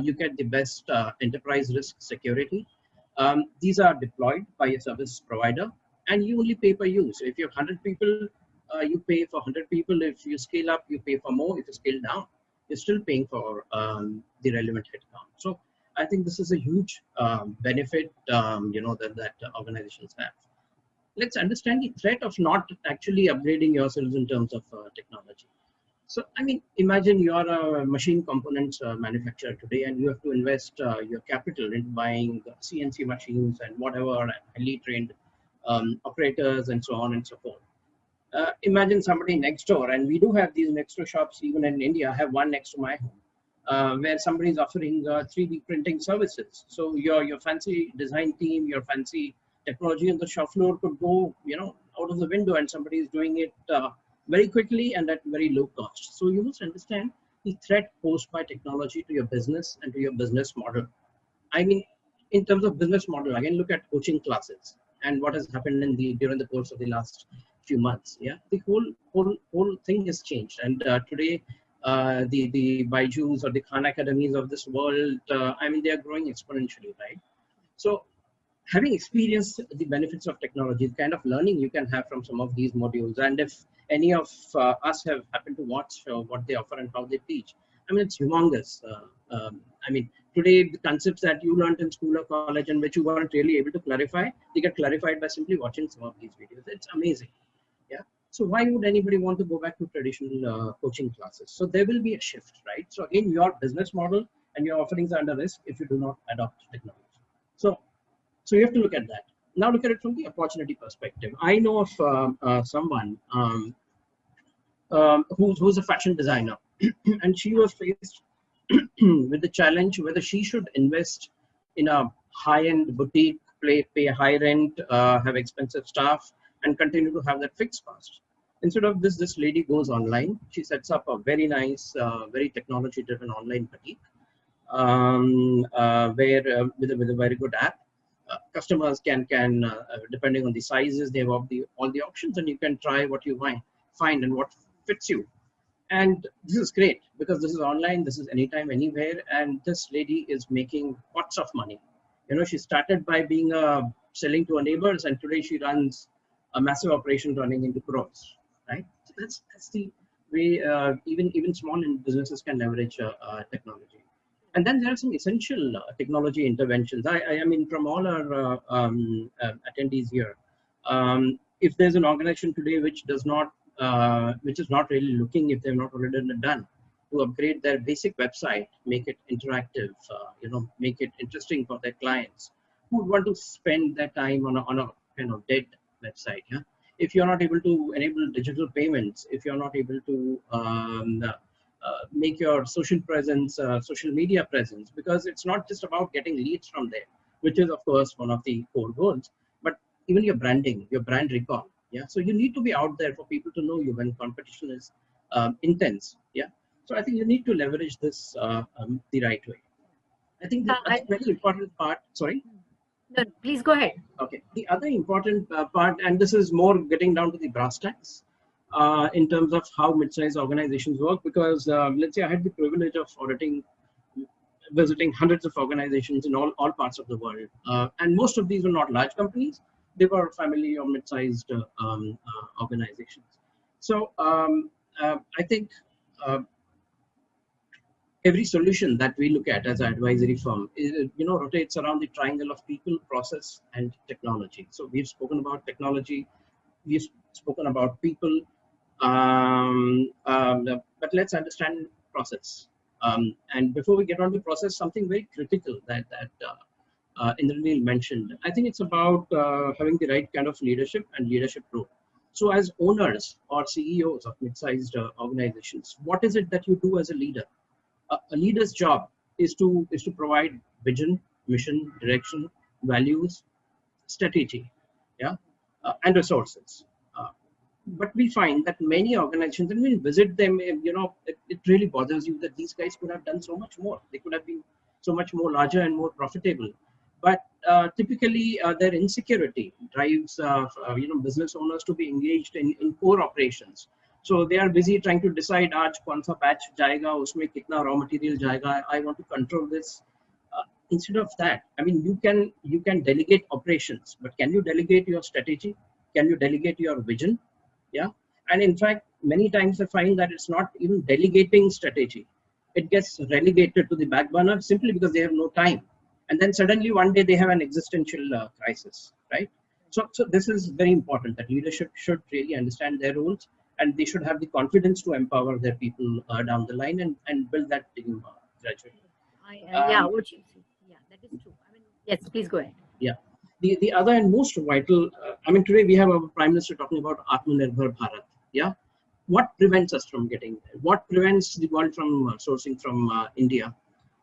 you get the best enterprise risk security. These are deployed by a service provider, and you only pay per use. So if you have 100 people, you pay for 100 people. If you scale up, you pay for more. If you scale down, you're still paying for the relevant headcount. So I think this is a huge benefit, that organizations have. Let's understand the threat of not actually upgrading yourselves in terms of technology. So, I mean, imagine you're a machine components manufacturer today, and you have to invest your capital in buying CNC machines and whatever, highly trained operators and so on and so forth. Imagine somebody next door, and we do have these next door shops even in India. I have one next to my home, where somebody is offering 3D printing services. So your fancy design team, your fancy technology on the shop floor could go, out of the window, and somebody is doing it very quickly and at very low cost. So you must understand the threat posed by technology to your business and to your business model. I mean, in terms of business model, again, look at coaching classes and what has happened during the course of the last few months. Yeah, the whole thing has changed, and today the Byju's or the Khan Academies of this world, I mean, they are growing exponentially, right? So having experienced the benefits of technology, the kind of learning you can have from some of these modules, and if any of us have happened to watch what they offer and how they teach, I mean, it's humongous. I mean, today the concepts that you learned in school or college and which you weren't really able to clarify, they get clarified by simply watching some of these videos. It's amazing. Yeah. So why would anybody want to go back to traditional coaching classes? So there will be a shift, right? So again, your business model and your offerings are under risk if you do not adopt technology. So you have to look at that. Now look at it from the opportunity perspective. I know of someone who's a fashion designer, and she was faced with the challenge whether she should invest in a high-end boutique, pay high rent, have expensive staff, and continue to have that fixed cost. Instead of this lady goes online. She sets up a very nice, very technology-driven online boutique, where with a very good app. Customers can depending on the sizes, they have all the options, and you can try what you find and what fits you. And this is great because this is online, this is anytime, anywhere, and this lady is making lots of money. She started by being selling to her neighbors, and today she runs a massive operation running into crores, right? So that's the way even small businesses can leverage technology. And then there are some essential technology interventions. I mean, from all our attendees here, if there's an organization today which is not really looking, if they've not already done, to upgrade their basic website, make it interactive, make it interesting for their clients, who would want to spend their time on a kind of dead website. Yeah, if you're not able to enable digital payments, if you're not able to make your social presence, social media presence, because it's not just about getting leads from there, which is of course one of the core goals, but even your branding, your brand recall. Yeah, so you need to be out there for people to know you when competition is intense. Yeah, so I think you need to leverage this the right way. I think that's a very important part. Sorry. No, please go ahead. Okay. The other important part, and this is more getting down to the brass tacks, in terms of how mid-sized organizations work, because let's say I had the privilege of visiting hundreds of organizations in all parts of the world, and most of these were not large companies; they were family or mid-sized organizations. So I think every solution that we look at as an advisory firm, rotates around the triangle of people, process, and technology. So we've spoken about technology, we've spoken about people. But let's understand process. And before we get on to process, something very critical that Indranil mentioned. I think it's about having the right kind of leadership and leadership role. So as owners or CEOs of mid-sized organizations, what is it that you do as a leader? A leader's job is to provide vision, mission, direction, values, strategy, yeah, and resources. But we find that many organizations, and when we visit them, it really bothers you that these guys could have done so much more. They could have been so much more larger and more profitable. But typically, their insecurity drives business owners to be engaged in core operations, So they are busy trying to decide आज कौन सा batch जाएगा, उसमें कितना raw material जाएगा. I want to control this. Instead of that, I mean, you can delegate operations, but can you delegate your strategy? Can you delegate your vision? Yeah. And in fact, many times I find that it's not even delegating strategy. It gets relegated to the back burner simply because they have no time. And then suddenly one day they have an existential crisis, right? So this is very important that leadership should really understand their roles, and they should have the confidence to empower their people down the line and build that team gradually. Yeah, that is true. I mean, yes, please go ahead. Yeah. The other and most vital, I mean, today we have our Prime Minister talking about Atmanirbhar Bharat. Yeah. What prevents us from getting there? What prevents the world from sourcing from India?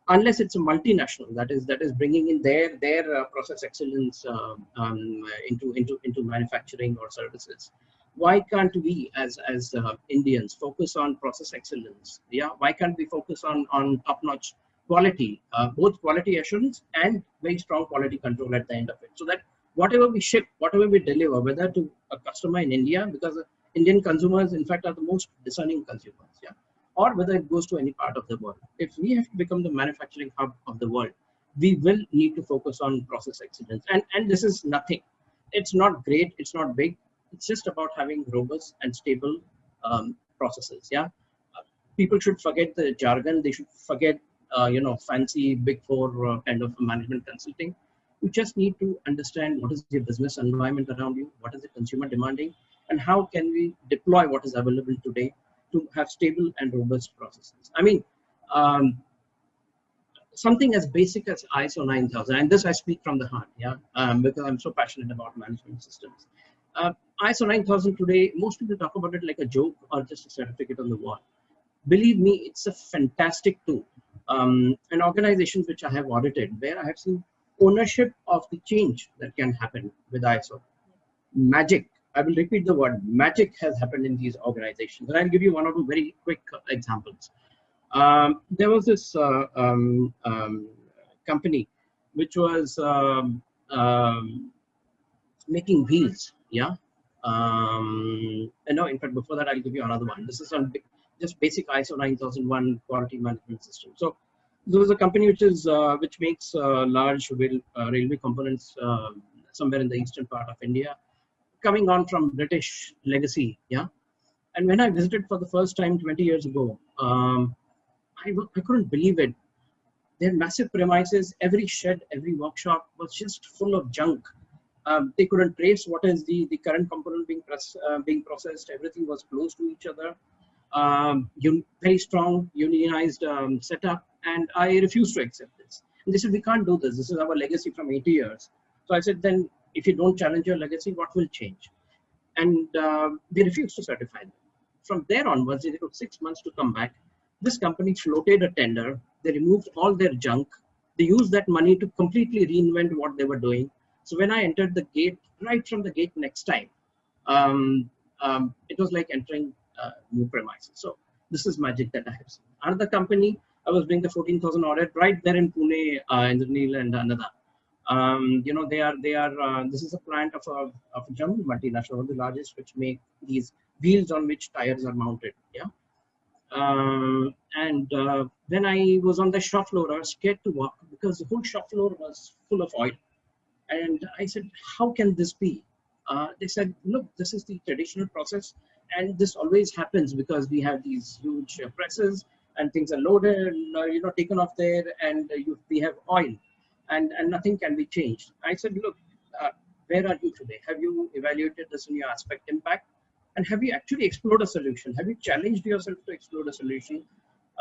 Unless it's a multinational that is bringing in their process excellence into manufacturing or services. Why can't we as Indians focus on process excellence? Yeah. Why can't we focus on top-notch quality, both quality assurance and very strong quality control at the end of it, so that whatever we ship, whatever we deliver, whether to a customer in India, because Indian consumers, in fact, are the most discerning consumers, yeah, or whether it goes to any part of the world. If we have to become the manufacturing hub of the world, we will need to focus on process excellence. And this is nothing. It's not great. It's not big. It's just about having robust and stable processes. Yeah, people should forget the jargon. They should forget fancy big four kind of management consulting. You just need to understand what is the business environment around you, what is the consumer demanding, and how can we deploy what is available today to have stable and robust processes. I mean, something as basic as ISO 9000, and this I speak from the heart, yeah, because I'm so passionate about management systems. ISO 9000 today, most people talk about it like a joke or just a certificate on the wall. Believe me, it's a fantastic tool. And organizations which I have audited, where I have seen ownership of the change that can happen with ISO. Magic, I will repeat the word, magic has happened in these organizations. And I'll give you one or two very quick examples. There was this company which was making wheels, yeah. No, in fact, before that, I'll give you another one. This is on just basic ISO 9001 quality management system. So there was a company which makes large railway components somewhere in the eastern part of India, coming on from British legacy, yeah. And when I visited for the first time 20 years ago, I couldn't believe it. Their massive premises, every shed, every workshop was just full of junk. They couldn't trace what is the current component being processed. Everything was close to each other. Very strong unionized setup, and I refused to accept this. And they said, we can't do this. This is our legacy from 80 years. So I said, then if you don't challenge your legacy, what will change? And they refused to certify them. From there onwards, it took 6 months to come back. This company floated a tender. They removed all their junk. They used that money to completely reinvent what they were doing. So when I entered the gate, right from the gate next time, it was like entering new premises. So this is magic that I have seen. Another company, I was doing the 14,000 audit right there in Pune, Indraneel and Another. They are. This is a plant of a German multinational, one of the largest, which make these wheels on which tires are mounted. Yeah. When I was on the shop floor, I was scared to walk because the whole shop floor was full of oil. And I said, how can this be? They said, look, this is the traditional process. And this always happens because we have these huge presses and things are loaded, taken off there, and we have oil, and nothing can be changed. I said, look, where are you today? Have you evaluated this in your aspect impact? And have you actually explored a solution? Have you challenged yourself to explore a solution?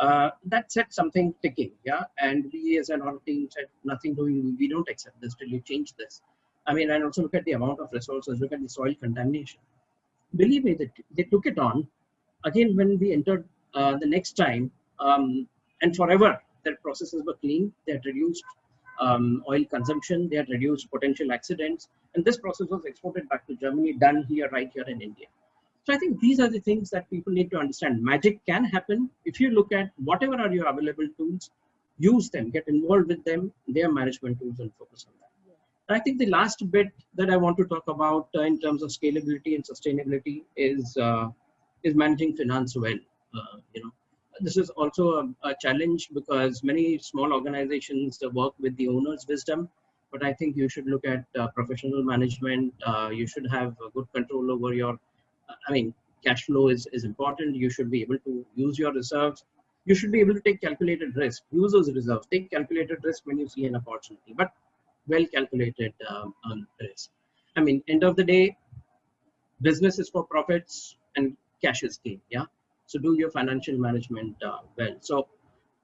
That set something ticking, yeah. And we as an audit team said, nothing doing, we don't accept this till you change this. I mean, and also look at the amount of resources, look at the soil contamination. Believe me, that they took it on. Again, when we entered the next time, and forever, their processes were clean. They had reduced oil consumption. They had reduced potential accidents. And this process was exported back to Germany, done here, right here in India. So I think these are the things that people need to understand. Magic can happen if you look at whatever are your available tools, use them, get involved with them, their management tools, and focus on that. I think the last bit that I want to talk about in terms of scalability and sustainability is is managing finance well. This is also a challenge because many small organizations work with the owner's wisdom, but I think you should look at professional management. You should have good control over your, cash flow is important. You should be able to use your reserves. You should be able to take calculated risk, use those reserves, take calculated risk when you see an opportunity, but well calculated risk. End of the day, business is for profits and cash is king. Yeah. So do your financial management well. So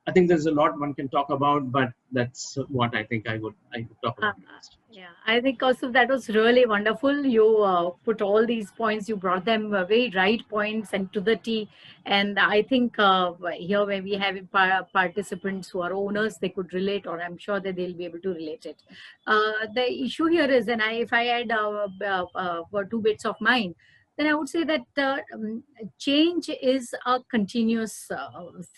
I think there's a lot one can talk about, but that's what I think I would talk about next. Yeah, I think also that was really wonderful. You put all these points, you brought them very right points and to the T. And I think here when we have participants who are owners, they could relate, or I'm sure that they'll be able to relate it. The issue here is, and if I add 2 bits of mine, then I would say that change is a continuous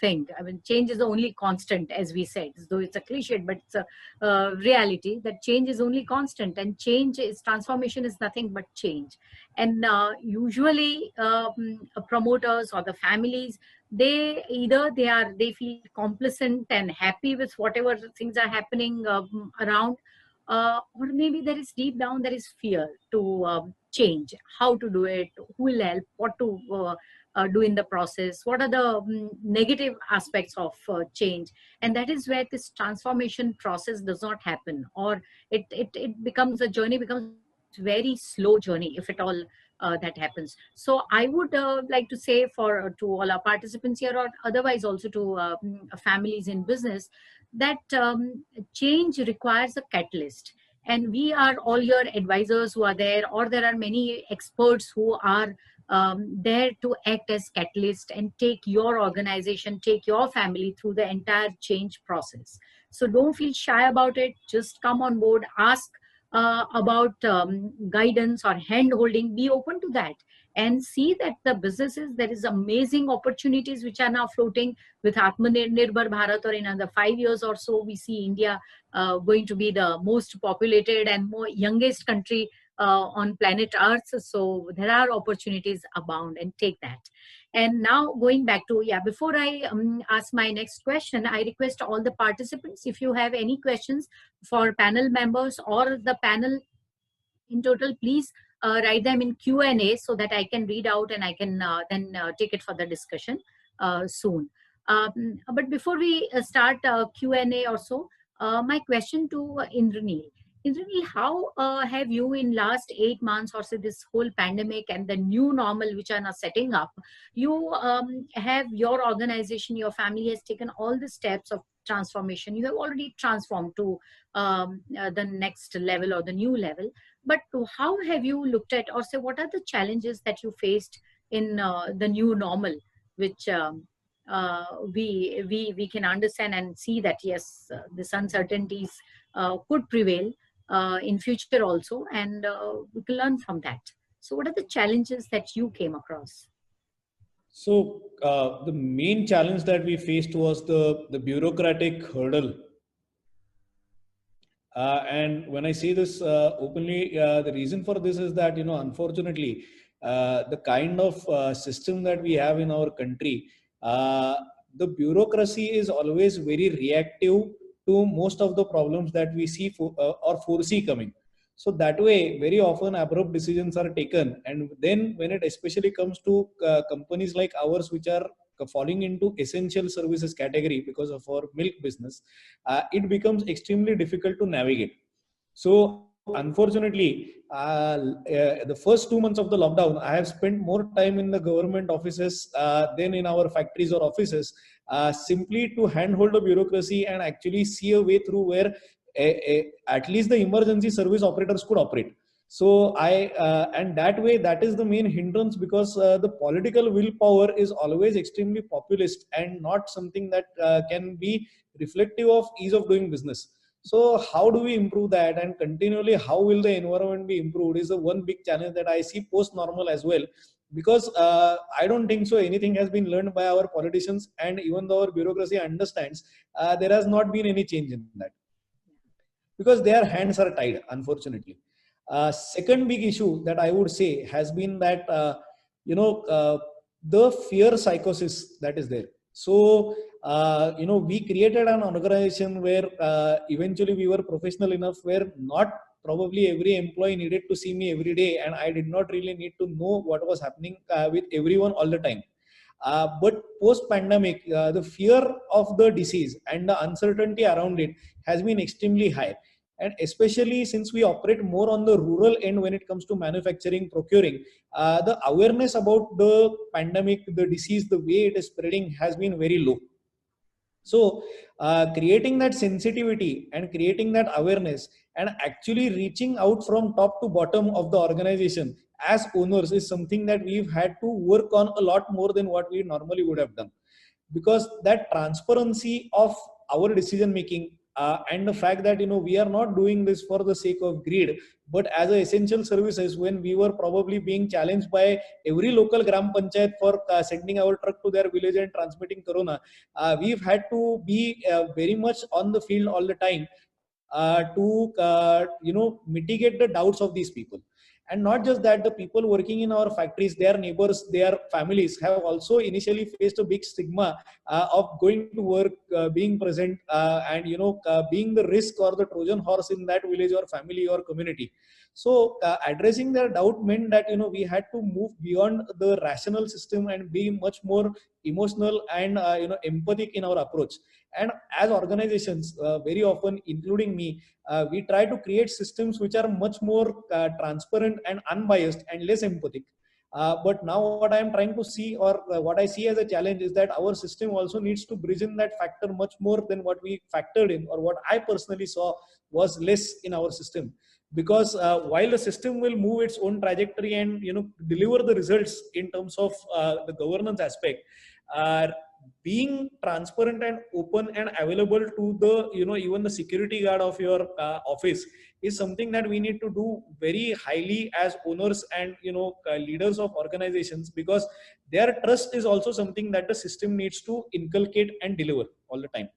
thing. Change is the only constant, as we said, though it's a cliche, but it's a reality that change is only constant, and transformation is nothing but change. And usually promoters or the families, they feel complacent and happy with whatever things are happening around, or maybe there is deep down there is fear to change, how to do it, who will help, what to do in the process, what are the negative aspects of change. And that is where this transformation process does not happen, or it becomes a journey, becomes very slow journey, if at all that happens. So I would like to say to all our participants here, or otherwise also to families in business, that change requires a catalyst. And we are all your advisors who are there, or there are many experts who are there to act as catalyst and take your organization, take your family through the entire change process. So don't feel shy about it. Just come on board, ask about guidance or hand holding. Be open to that and see that the businesses, there is amazing opportunities which are now floating with Atmanirbhar Bharat, or in another 5 years or so, we see India going to be the most populated and more youngest country on planet Earth. So there are opportunities abound, and take that. And now going back to, before I ask my next question, I request all the participants, if you have any questions for panel members or the panel in total, please write them in Q&A so that I can read out and I can then take it for the discussion soon. But before we start Q&A or so, my question to Indraneel. Indraneel, how have you in last 8 months, or say this whole pandemic and the new normal which are now setting up, you have your organization, your family has taken all the steps of transformation. You have already transformed to the next level or the new level. But how have you looked at, or say, what are the challenges that you faced in the new normal, which we can understand and see that yes, this uncertainties could prevail in future also, and we can learn from that. So what are the challenges that you came across? So the main challenge that we faced was the bureaucratic hurdle. And when I say this openly, the reason for this is that, unfortunately, the kind of system that we have in our country, the bureaucracy is always very reactive to most of the problems that we see or foresee coming. So that way, very often abrupt decisions are taken. And then when it especially comes to companies like ours, which are falling into essential services category because of our milk business, it becomes extremely difficult to navigate. So unfortunately, the first 2 months of the lockdown, I have spent more time in the government offices than in our factories or offices, simply to handhold the bureaucracy and actually see a way through where at least the emergency service operators could operate. So and that way, that is the main hindrance, because the political willpower is always extremely populist and not something that can be reflective of ease of doing business. So how do we improve that, and continually how will the environment be improved is the one big challenge that I see post normal as well, because I don't think so anything has been learned by our politicians, and even though our bureaucracy understands, there has not been any change in that, because their hands are tied, unfortunately. Second big issue that I would say has been that, the fear psychosis that is there. So, we created an organization where eventually we were professional enough where not probably every employee needed to see me every day, and I did not really need to know what was happening with everyone all the time. But post-pandemic, the fear of the disease and the uncertainty around it has been extremely high. And especially since we operate more on the rural end when it comes to manufacturing, procuring, the awareness about the pandemic, the disease, the way it is spreading has been very low. So, creating that sensitivity and creating that awareness and actually reaching out from top to bottom of the organization as owners is something that we've had to work on a lot more than what we normally would have done, because that transparency of our decision making, and the fact that we are not doing this for the sake of greed, but as a essential services, when we were probably being challenged by every local gram panchayat for sending our truck to their village and transmitting corona, we've had to be very much on the field all the time to mitigate the doubts of these people. And not just that, the people working in our factories, their neighbors, their families have also initially faced a big stigma of going to work, being present, and being the risk or the Trojan horse in that village or family or community. So addressing their doubt meant that we had to move beyond the rational system and be much more emotional and empathic in our approach. And as organizations, very often, including me, we try to create systems which are much more transparent and unbiased and less empathic. But now what I am trying to see, or what I see as a challenge, is that our system also needs to bridge in that factor much more than what we factored in, or what I personally saw was less in our system. Because while the system will move its own trajectory and deliver the results in terms of the governance aspect, being transparent and open and available to the even the security guard of your office is something that we need to do very highly as owners and leaders of organizations, because their trust is also something that the system needs to inculcate and deliver all the time.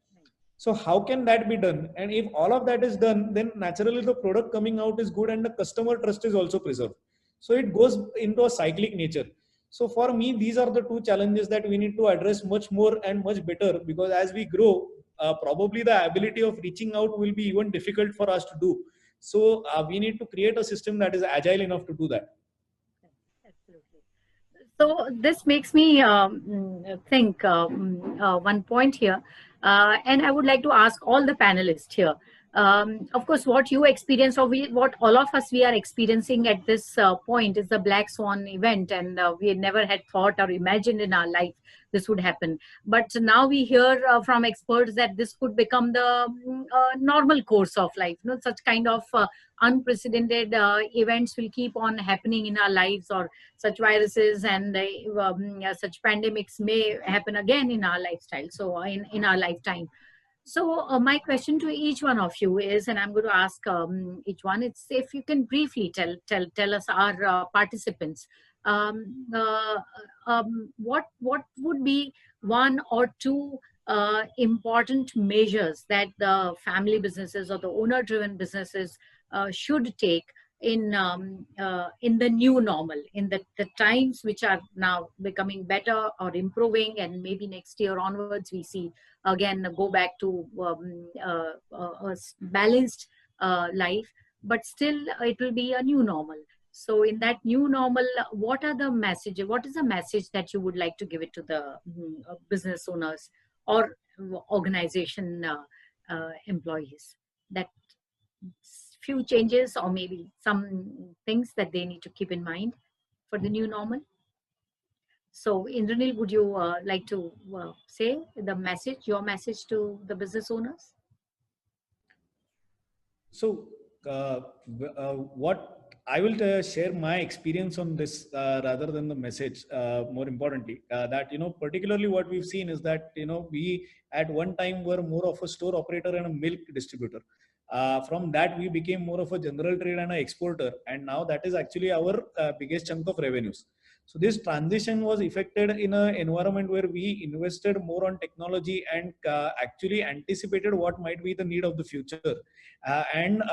So how can that be done? And if all of that is done, then naturally the product coming out is good and the customer trust is also preserved. So it goes into a cyclic nature. So for me, these are the two challenges that we need to address much more and much better, because as we grow, probably the ability of reaching out will be even difficult for us to do. So we need to create a system that is agile enough to do that. Absolutely. So this makes me think one point here, and I would like to ask all the panelists here. Of course, what you experience, or what all of us we are experiencing at this point, is the Black Swan event, and we never had thought or imagined in our life this would happen. But now we hear from experts that this could become the normal course of life. Such kind of unprecedented events will keep on happening in our lives, or such viruses and such pandemics may happen again in our lifestyle. So in our lifetime. So my question to each one of you is, and I'm going to ask each one, it's if you can briefly tell us, our participants, what would be one or two important measures that the family businesses or the owner-driven businesses should take in the new normal, in the times which are now becoming better or improving, and maybe next year onwards we see again go back to a balanced life, but still it will be a new normal. So in that new normal, what is the message that you would like to give it to the business owners or organization employees, that few changes or maybe some things that they need to keep in mind for the new normal? So Indranil, would you like to say your message to the business owners? So what I will share my experience on this rather than the message, more importantly, that particularly what we've seen is that we at one time were more of a store operator and a milk distributor. From that we became more of a general trade and an exporter, and now that is actually our biggest chunk of revenues. So this transition was effected in an environment where we invested more on technology and actually anticipated what might be the need of the future. And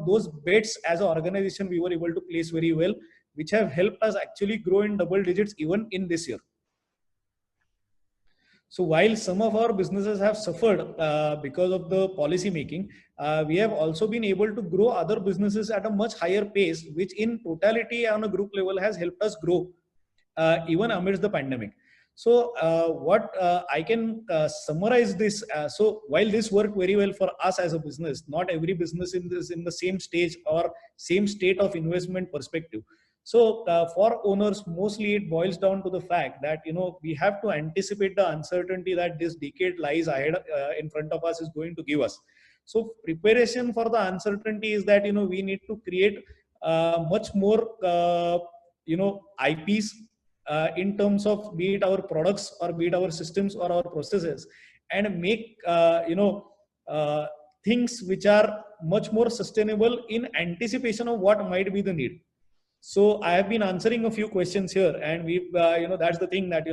those bets as an organization we were able to place very well, which have helped us actually grow in double digits even in this year. So while some of our businesses have suffered because of the policy making, we have also been able to grow other businesses at a much higher pace, which in totality on a group level has helped us grow even amidst the pandemic. So what I can summarize this. So while this worked very well for us as a business, not every business in the same stage or same state of investment perspective. So for owners, mostly it boils down to the fact that we have to anticipate the uncertainty that this decade lies ahead in front of us is going to give us. So preparation for the uncertainty is that we need to create much more IPs in terms of be it our products or be it our systems or our processes, and make things which are much more sustainable in anticipation of what might be the need. So I have been answering a few questions here, and we've that's the thing that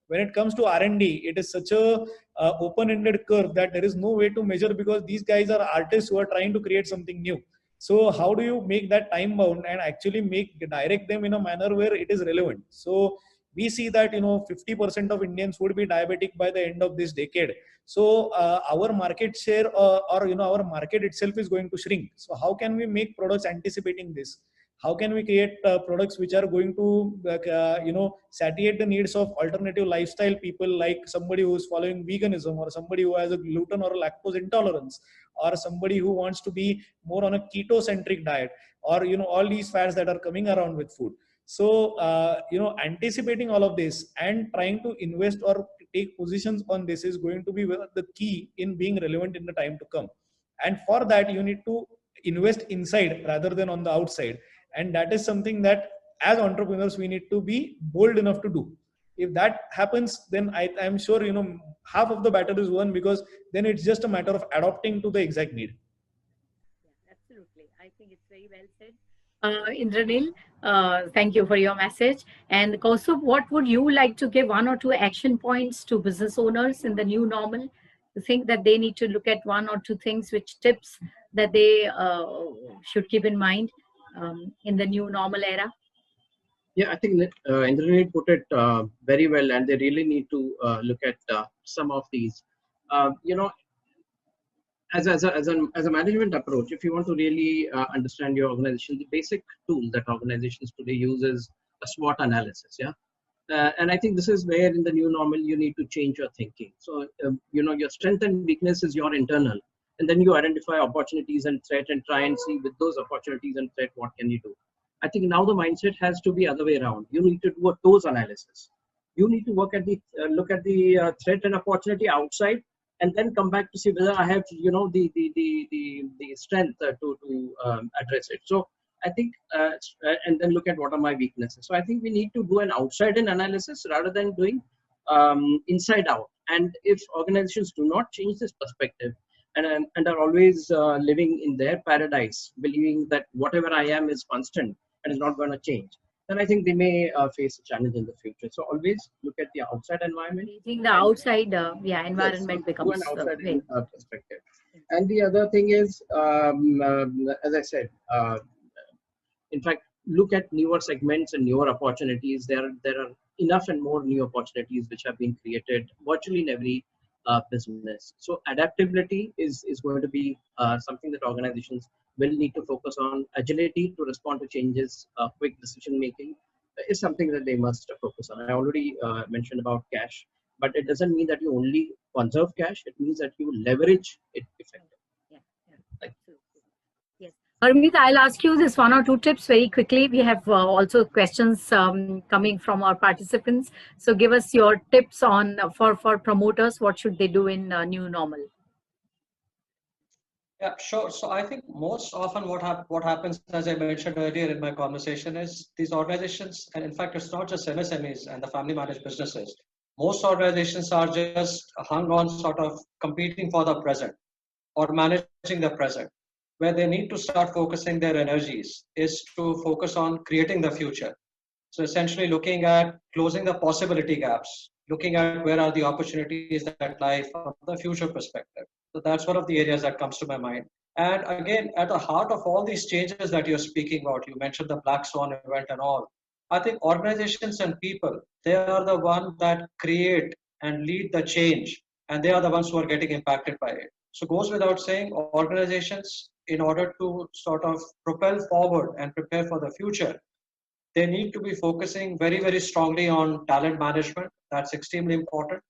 when it comes to R&D, it is such a open-ended curve that there is no way to measure, because these guys are artists who are trying to create something new. So how do you make that time bound and actually direct them in a manner where it is relevant? So we see that 50% of Indians would be diabetic by the end of this decade. So our market share or our market itself is going to shrink. So how can we make products anticipating this? How can we create products which are going to satiate the needs of alternative lifestyle people, like somebody who is following veganism, or somebody who has a gluten or a lactose intolerance, or somebody who wants to be more on a keto centric diet, or all these fads that are coming around with food. So anticipating all of this and trying to invest or take positions on this is going to be the key in being relevant in the time to come. And for that, you need to invest inside rather than on the outside. And that is something that as entrepreneurs we need to be bold enough to do. If that happens, then I'm sure half of the battle is won, because then it's just a matter of adopting to the exact need. Yeah, absolutely. I think it's very well said. Indranil, thank you for your message. And Kaustubh, what would you like to give 1 or 2 action points to business owners in the new normal? You think that they need to look at 1 or 2 things, which tips that they should keep in mind in the new normal era? Yeah, I think that Indranil put it very well, and they really need to look at some of these. As a management approach, if you want to really understand your organization, the basic tool that organizations today use is a SWOT analysis. Yeah. And I think this is where in the new normal you need to change your thinking. So your strength and weakness is your internal, and then you identify opportunities and threat and try and see with those opportunities and threat what can you do. I think now the mindset has to be other way around. You need to do a TOES analysis. You need to look at the threat and opportunity outside, and then come back to see whether I have the strength to address it. So I think and then look at what are my weaknesses. So I think we need to do an outside-in analysis rather than doing inside out. And if organizations do not change this perspective and are always living in their paradise, believing that whatever I am is constant and is not going to change, then I think they may face a challenge in the future. So always look at the outside environment. I think the outside environment becomes an outside perspective. And the other thing is, as I said, in fact, look at newer segments and newer opportunities. There are enough and more new opportunities which have been created virtually in every business. So adaptability is going to be something that organizations will need to focus on. Agility to respond to changes, quick decision making is something that they must focus on. I already mentioned about cash, but it doesn't mean that you only conserve cash. It means that you leverage it effectively. Harmeet, I'll ask you this 1 or 2 tips very quickly. We have also questions coming from our participants. So give us your tips on for promoters. What should they do in new normal? Yeah, sure. So I think most often what happens, as I mentioned earlier in my conversation, is these organizations, and in fact, it's not just MSMEs and the family managed businesses. Most organizations are just hung on sort of competing for the present or managing the present. Where they need to start focusing their energies is to focus on creating the future. So essentially looking at closing the possibility gaps, looking at where are the opportunities that lie from the future perspective. So that's one of the areas that comes to my mind. And again, at the heart of all these changes that you're speaking about, you mentioned the Black Swan event and all. I think organizations and people, they are the ones that create and lead the change, and they are the ones who are getting impacted by it. So goes without saying, organizations, in order to sort of propel forward and prepare for the future, they need to be focusing very, very strongly on talent management. That's extremely important.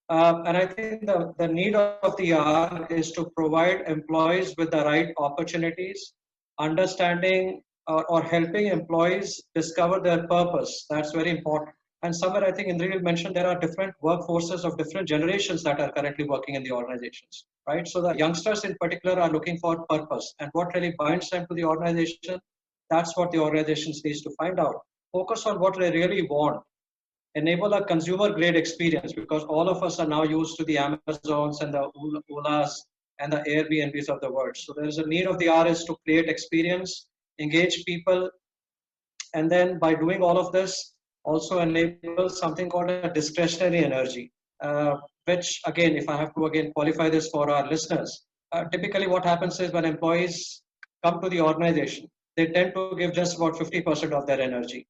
And I think the need of the hour is to provide employees with the right opportunities, understanding or helping employees discover their purpose. That's very important. And somewhere I think Indra mentioned there are different workforces of different generations that are currently working in the organizations, right? So the youngsters in particular are looking for purpose, and what really binds them to the organization, that's what the organizations needs to find out. Focus on what they really want. Enable a consumer grade experience, because all of us are now used to the Amazons and the Olas and the Airbnbs of the world. So there is a need of the hour is to create experience, engage people, and then by doing all of this, also enable something called a discretionary energy, which again, if I have to again qualify this for our listeners, typically what happens is when employees come to the organization, they tend to give just about 50% of their energy.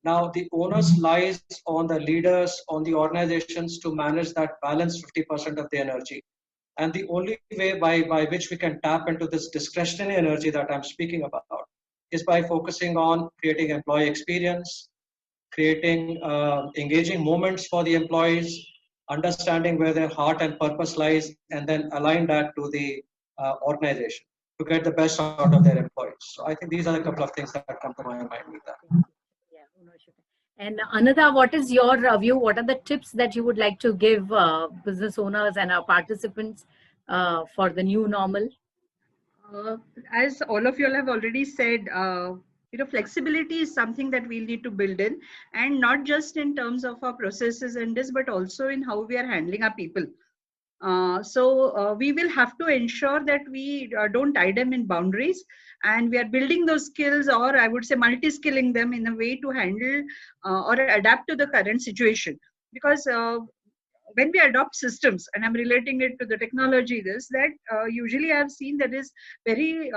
Now, the onus lies on the leaders, on the organizations to manage that balance 50% of the energy. And the only way by which we can tap into this discretionary energy that I'm speaking about is by focusing on creating employee experience, creating engaging moments for the employees, understanding where their heart and purpose lies, and then align that to the organization to get the best out of their employees. So I think these are a couple of things that come to my mind with that. And Ananda, what is your view? What are the tips that you would like to give business owners and our participants for the new normal? As all of you all have already said, flexibility is something that we'll need to build in, and not just in terms of our processes and this, but also in how we are handling our people. So we will have to ensure that we don't tie them in boundaries, and we are building those skills, or I would say multi-skilling them in a way to handle or adapt to the current situation. Because when we adopt systems, and I'm relating it to the technology, that usually I've seen there is very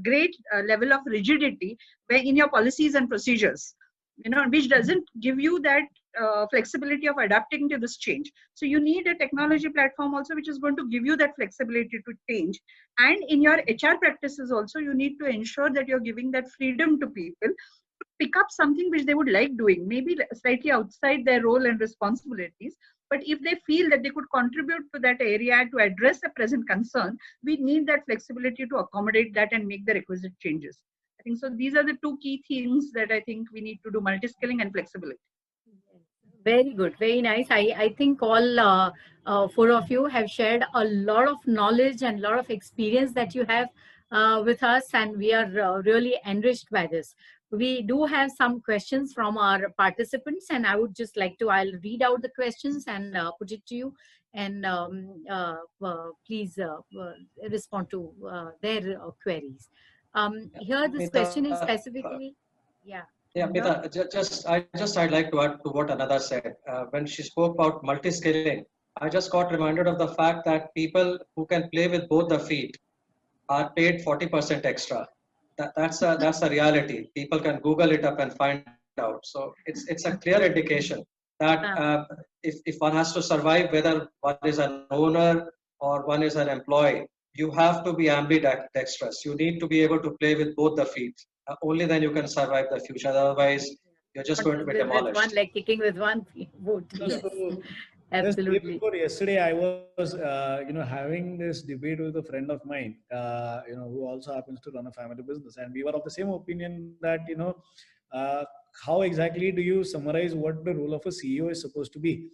great level of rigidity in your policies and procedures, which doesn't give you that flexibility of adapting to this change. So you need a technology platform also which is going to give you that flexibility to change. And in your HR practices also, you need to ensure that you're giving that freedom to people to pick up something which they would like doing, maybe slightly outside their role and responsibilities. But if they feel that they could contribute to that area to address a present concern, we need that flexibility to accommodate that and make the requisite changes. I think so. These are the two key themes that I think we need to do: multi-skilling and flexibility. Very good, very nice. I think all four of you have shared a lot of knowledge and a lot of experience that you have with us, and we are really enriched by this. We do have some questions from our participants, and I would just like to, I'll read out the questions and put it to you, and please respond to their queries. Here this question is specifically, Yeah, Mita, I'd like to add to what Ananda said. When she spoke about multi-skilling, I just got reminded of the fact that people who can play with both the feet are paid 40% extra. That's a reality. People can Google it up and find out. So it's a clear indication that if one has to survive, whether one is an owner or one is an employee, you have to be ambidextrous. You need to be able to play with both the feet. Only then you can survive the future. Otherwise, you're just going to be demolished. One leg kicking with one foot. Yes. Absolutely. Just before yesterday, I was, having this debate with a friend of mine, who also happens to run a family business, and we were of the same opinion that, how exactly do you summarize what the role of a CEO is supposed to be?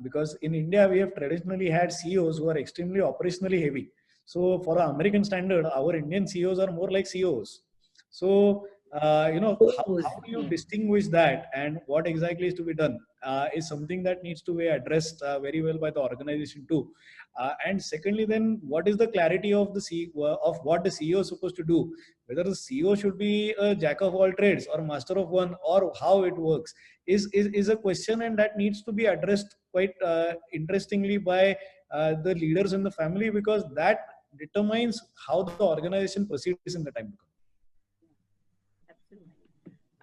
Because in India, we have traditionally had CEOs who are extremely operationally heavy. So for an American standard, our Indian CEOs are more like CEOs. So, how do you distinguish that, and what exactly is to be done is something that needs to be addressed very well by the organization too. And secondly, then what is the clarity of the CEO, of what the CEO is supposed to do? Whether the CEO should be a jack of all trades or master of one, or how it works is a question, and that needs to be addressed quite interestingly by the leaders in the family, because that determines how the organization proceeds in the time to come.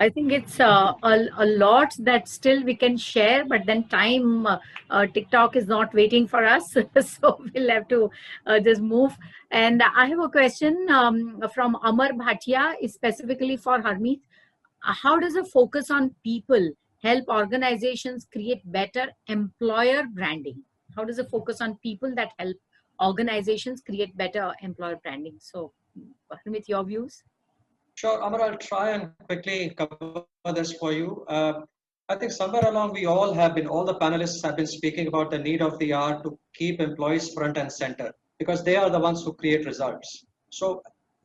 I think it's a lot that still we can share, but then time, TikTok is not waiting for us. So we'll have to just move. And I have a question from Amar Bhatia, is specifically for Harmeet. How does a focus on people help organizations create better employer branding? How does a focus on people that help organizations create better employer branding? So, Harmeet, your views? Sure, Amar, I'll try and quickly cover this for you. I think somewhere along all the panelists have been speaking about the need of the hour to keep employees front and center because they are the ones who create results. So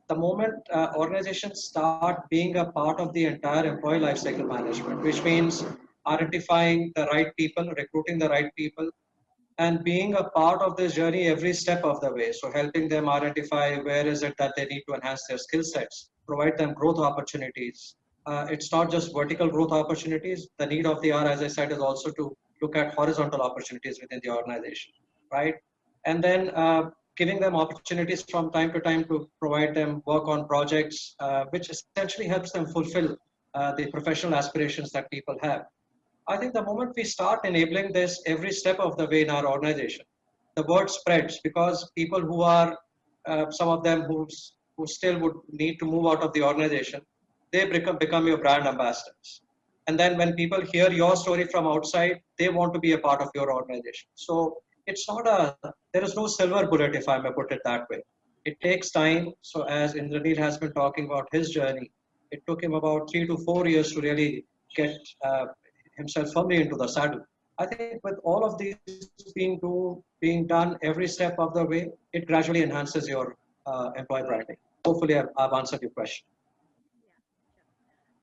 the moment organizations start being a part of the entire employee lifecycle management, which means identifying the right people, recruiting the right people, and being a part of this journey every step of the way. So helping them identify where is it that they need to enhance their skill sets, provide them growth opportunities. It's not just vertical growth opportunities. The need of the hour, as I said, is also to look at horizontal opportunities within the organization, right? And then giving them opportunities from time to time to provide them work on projects, which essentially helps them fulfill the professional aspirations that people have. I think the moment we start enabling this every step of the way in our organization, the word spreads because people who are, some of them who still would need to move out of the organization, they become your brand ambassadors. And then when people hear your story from outside, they want to be a part of your organization. So it's not there is no silver bullet, if I may put it that way. It takes time. So as Indranil has been talking about his journey, it took him about 3 to 4 years to really get himself firmly into the saddle. I think with all of these being done every step of the way, it gradually enhances your employee branding. Hopefully, I've answered your question.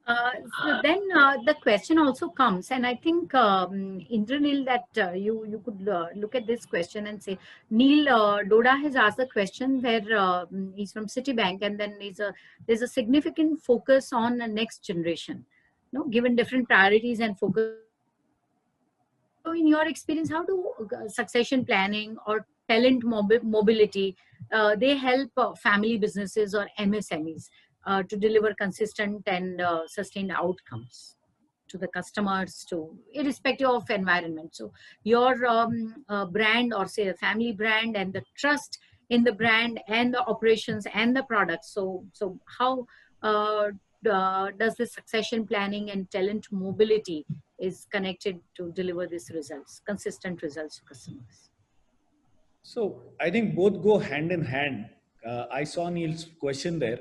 So then the question also comes, and I think Indranil, that you could look at this question and say, Neil Doda has asked the question where he's from Citibank, and then there's a significant focus on the next generation, given different priorities and focus. So in your experience, how do succession planning or talent mobility, they help family businesses or MSMEs to deliver consistent and sustained outcomes to the customers, to irrespective of environment? So your brand, or say a family brand, and the trust in the brand and the operations and the products. So how does the succession planning and talent mobility is connected to deliver these results, consistent results to customers? So I think both go hand in hand. I saw Neil's question there,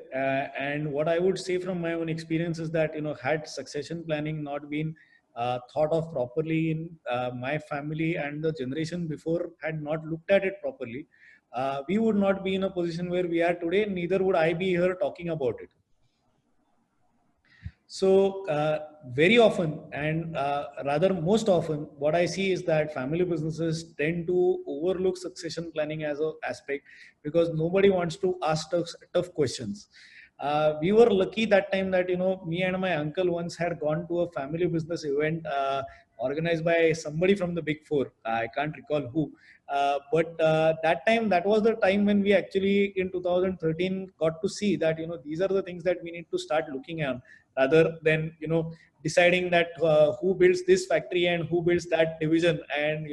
and what I would say from my own experience is that, had succession planning not been thought of properly in my family, and the generation before had not looked at it properly, we would not be in a position where we are today. Neither would I be here talking about it. So very often, and rather most often, what I see is that family businesses tend to overlook succession planning as an aspect because nobody wants to ask tough questions. We were lucky that time that, me and my uncle once had gone to a family business event organized by somebody from the Big Four. I can't recall who. But that was the time when we actually in 2013 got to see that, these are the things that we need to start looking at, rather than deciding that who builds this factory and who builds that division, and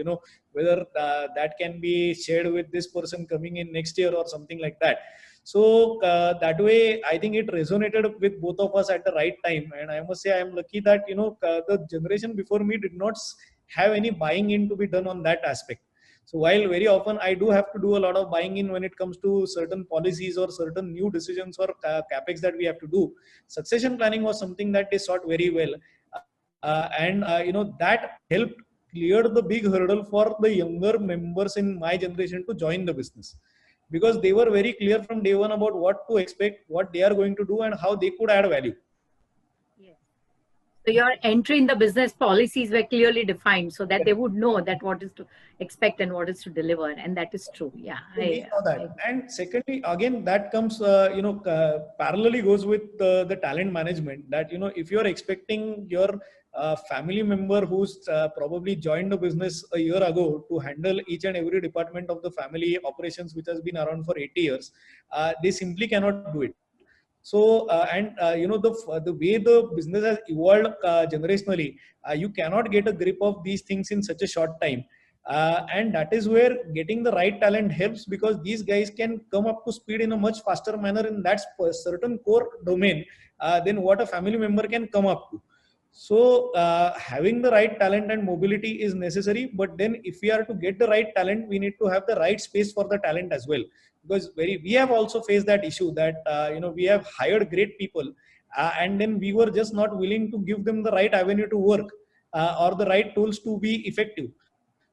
whether that can be shared with this person coming in next year or something like that. So that way, I think it resonated with both of us at the right time. And I must say, I am lucky that the generation before me did not have any buying in to be done on that aspect. So while very often I do have to do a lot of buying in when it comes to certain policies or certain new decisions or capex that we have to do, succession planning was something that they sought very well. And that helped clear the big hurdle for the younger members in my generation to join the business, because they were very clear from day one about what to expect, what they are going to do, and how they could add value. So your entry in the business policies were clearly defined so that they would know that what is to expect and what is to deliver. And that is true. Yeah. We saw that. And secondly, again, that comes, parallelly goes with the talent management, that, if you're expecting your family member who's probably joined the business a year ago to handle each and every department of the family operations, which has been around for 80 years, they simply cannot do it. So the way the business has evolved generationally, you cannot get a grip of these things in such a short time. And that is where getting the right talent helps, because these guys can come up to speed in a much faster manner in that certain core domain than what a family member can come up to. So having the right talent and mobility is necessary, but then if we are to get the right talent, we need to have the right space for the talent as well. Because we have also faced that issue that we have hired great people, and then we were just not willing to give them the right avenue to work, or the right tools to be effective.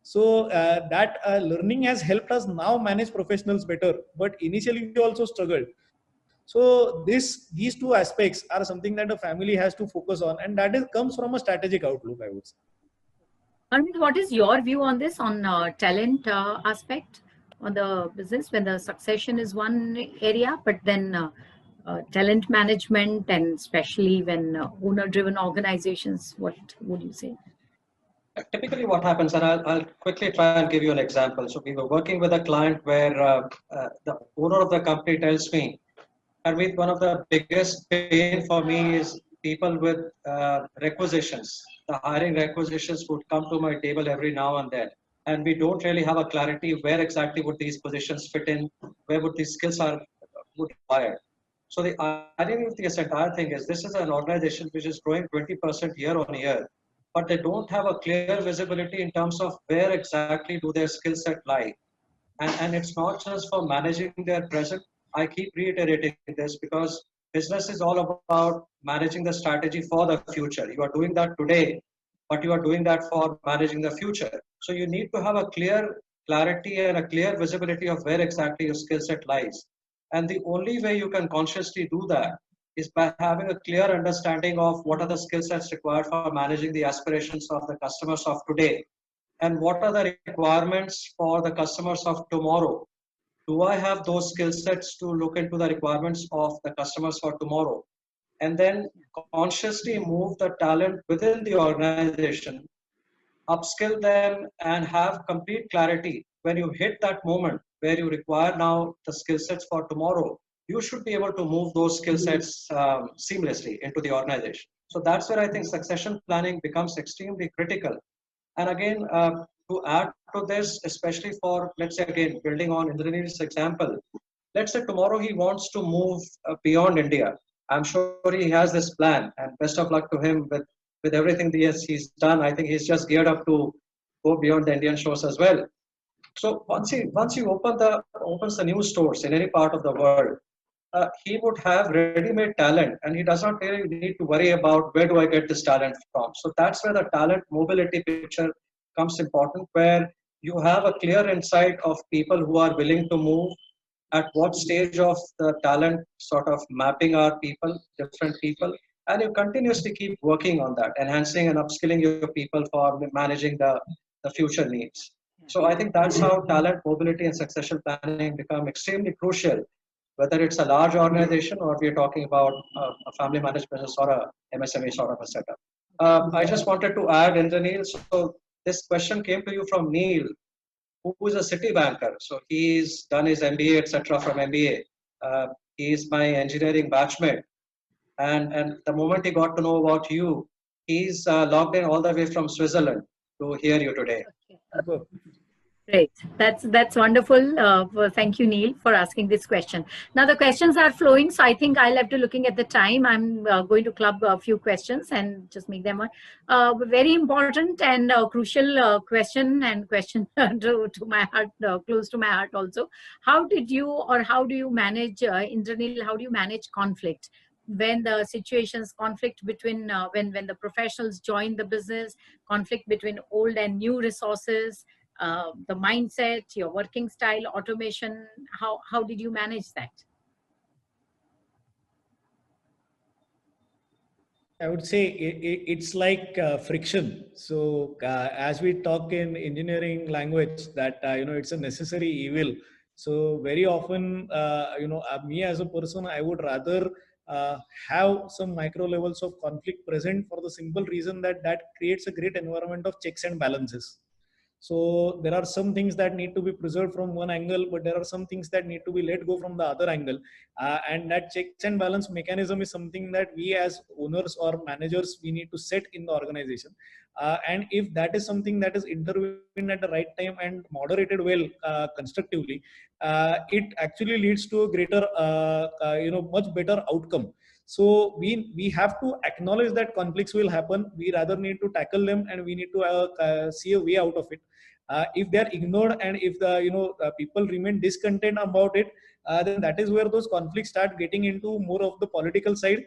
So that learning has helped us now manage professionals better, but initially we also struggled. So these two aspects are something that a family has to focus on, and that comes from a strategic outlook, I would say. Arvind, what is your view on this, on talent aspect on the business, when the succession is one area, but then talent management, and especially when owner-driven organizations, what would you say? Typically, what happens, and I'll quickly try and give you an example. So we were working with a client where the owner of the company tells me, and with one of the biggest pain for me is people with requisitions. The hiring requisitions would come to my table every now and then, and we don't really have a clarity where exactly would these positions fit in, where would these skills are would require. So the irony of this entire thing is this is an organization which is growing 20% year on year, but they don't have a clear visibility in terms of where exactly do their skill set lie. And it's not just for managing their present. I keep reiterating this because business is all about managing the strategy for the future. You are doing that today, but you are doing that for managing the future. So you need to have a clear clarity and a clear visibility of where exactly your skill set lies. And the only way you can consciously do that is by having a clear understanding of what are the skill sets required for managing the aspirations of the customers of today, and what are the requirements for the customers of tomorrow. Do I have those skill sets to look into the requirements of the customers for tomorrow? And then consciously move the talent within the organization, upskill them, and have complete clarity. When you hit that moment where you require now the skill sets for tomorrow, you should be able to move those skill sets seamlessly into the organization. So that's where I think succession planning becomes extremely critical. And again, to add to this, especially for, let's say, again, building on Indranil's example, let's say tomorrow he wants to move beyond India. I'm sure he has this plan, and best of luck to him with everything he's done. I think he's just geared up to go beyond the Indian shores as well. So once he opens the new stores in any part of the world, he would have ready-made talent, and he does not really need to worry about where do I get this talent from. So that's where the talent mobility picture comes important, where you have a clear insight of people who are willing to move, at what stage of the talent sort of mapping are people, different people, and you continuously keep working on that, enhancing and upskilling your people for managing the future needs. So I think that's how talent mobility and succession planning become extremely crucial, whether it's a large organization or we're talking about a family managed business or a MSME sort of a setup. I just wanted to add, Indranil, so this question came to you from Neil, who is a city banker. So he's done his MBA, etc. from MBA. He's my engineering batchmate. And the moment he got to know about you, he's logged in all the way from Switzerland to hear you today. Okay. Great. That's wonderful. Thank you, Neil, for asking this question. Now the questions are flowing, so I think I'll have to, looking at the time, I'm going to club a few questions and just make them one. Very important and crucial question to my heart, close to my heart also. How do you manage, Indranil, how do you manage conflict? When the situations, conflict between, when the professionals join the business, conflict between old and new resources, the mindset, your working style, automation, how did you manage that? I would say it's like friction. So as we talk in engineering language, that it's a necessary evil. So very often, me as a person, I would rather have some micro levels of conflict present, for the simple reason that creates a great environment of checks and balances. So there are some things that need to be preserved from one angle, but there are some things that need to be let go from the other angle. And that checks and balance mechanism is something that we as owners or managers, we need to set in the organization. And if that is something that is intervened at the right time and moderated well, constructively, it actually leads to a greater, much better outcome. So we have to acknowledge that conflicts will happen. We rather need to tackle them, and we need to see a way out of it. If they are ignored, and if the people remain discontent about it, then that is where those conflicts start getting into more of the political side,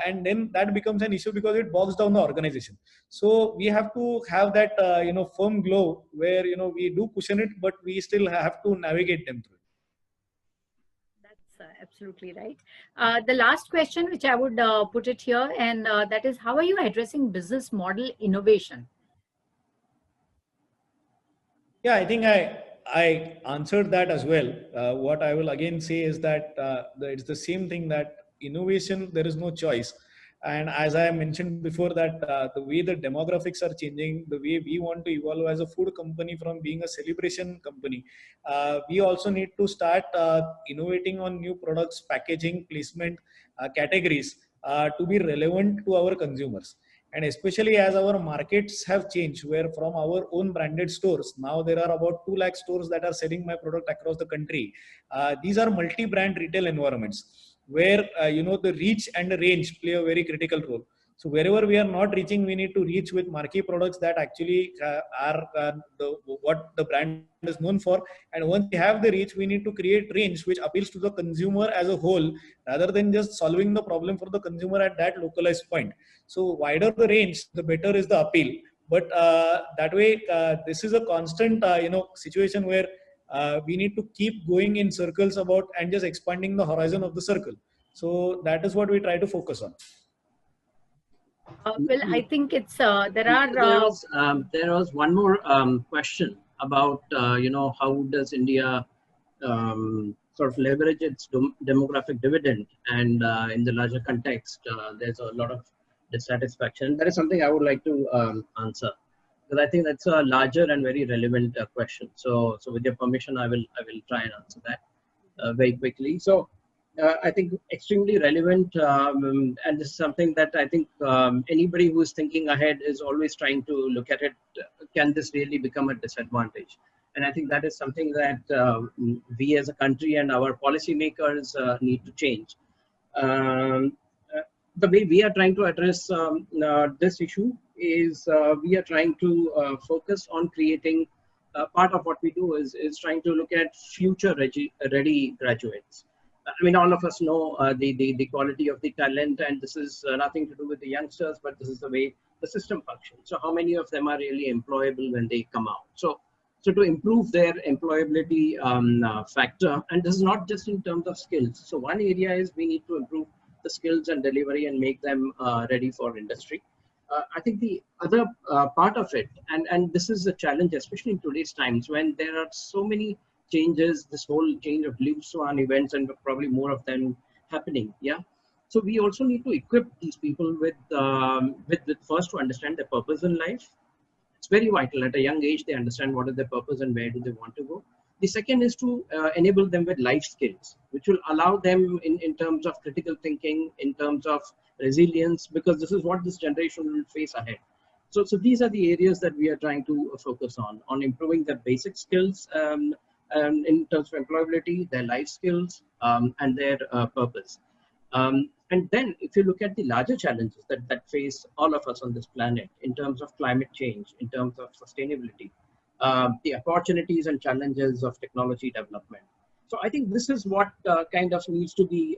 and then that becomes an issue because it bogs down the organization. So we have to have that firm glove where we do cushion it, but we still have to navigate them through it. Absolutely right. The last question, which I would put it here, and that is, how are you addressing business model innovation? Yeah, I think I answered that as well. What I will again say is that it's the same thing, that innovation, there is no choice. And as I mentioned before, that the way the demographics are changing, the way we want to evolve as a food company from being a celebration company, we also need to start innovating on new products, packaging, placement, categories to be relevant to our consumers. And especially as our markets have changed, where from our own branded stores, now there are about 2 lakh stores that are selling my product across the country. These are multi-brand retail environments where the reach and the range play a very critical role. So wherever we are not reaching, we need to reach with marquee products that actually are what the brand is known for. And once we have the reach, we need to create range which appeals to the consumer as a whole, rather than just solving the problem for the consumer at that localized point. So wider the range, the better is the appeal. But that way, this is a constant situation where we need to keep going in circles about and just expanding the horizon of the circle. So that is what we try to focus on. Well, I think it's there was one more question about how does India sort of leverage its demographic dividend, and in the larger context, there's a lot of dissatisfaction. That is something I would like to answer, because I think that's a larger and very relevant question. So with your permission, I will try and answer that very quickly. So I think extremely relevant, and this is something that I think anybody who is thinking ahead is always trying to look at it. Can this really become a disadvantage? And I think that is something that we as a country and our policymakers need to change. The way we are trying to address this issue is we are trying to focus on creating part of what we do is trying to look at future ready graduates. I mean, all of us know the quality of the talent, and this is nothing to do with the youngsters, but this is the way the system functions. So how many of them are really employable when they come out? So to improve their employability factor, and this is not just in terms of skills. So one area is we need to improve the skills and delivery and make them ready for industry. I think the other part of it, and this is a challenge, especially in today's times when there are so many changes, this whole change of Blue Swan events, and probably more of them happening. Yeah. So we also need to equip these people with first to understand their purpose in life. It's very vital at a young age they understand what is their purpose and where do they want to go. The second is to enable them with life skills, which will allow them in terms of critical thinking, in terms of resilience, because this is what this generation will face ahead. So these are the areas that we are trying to focus on improving their basic skills in terms of employability, their life skills, and their purpose. And then if you look at the larger challenges that face all of us on this planet in terms of climate change, in terms of sustainability, the opportunities and challenges of technology development. So I think this is what kind of needs to be,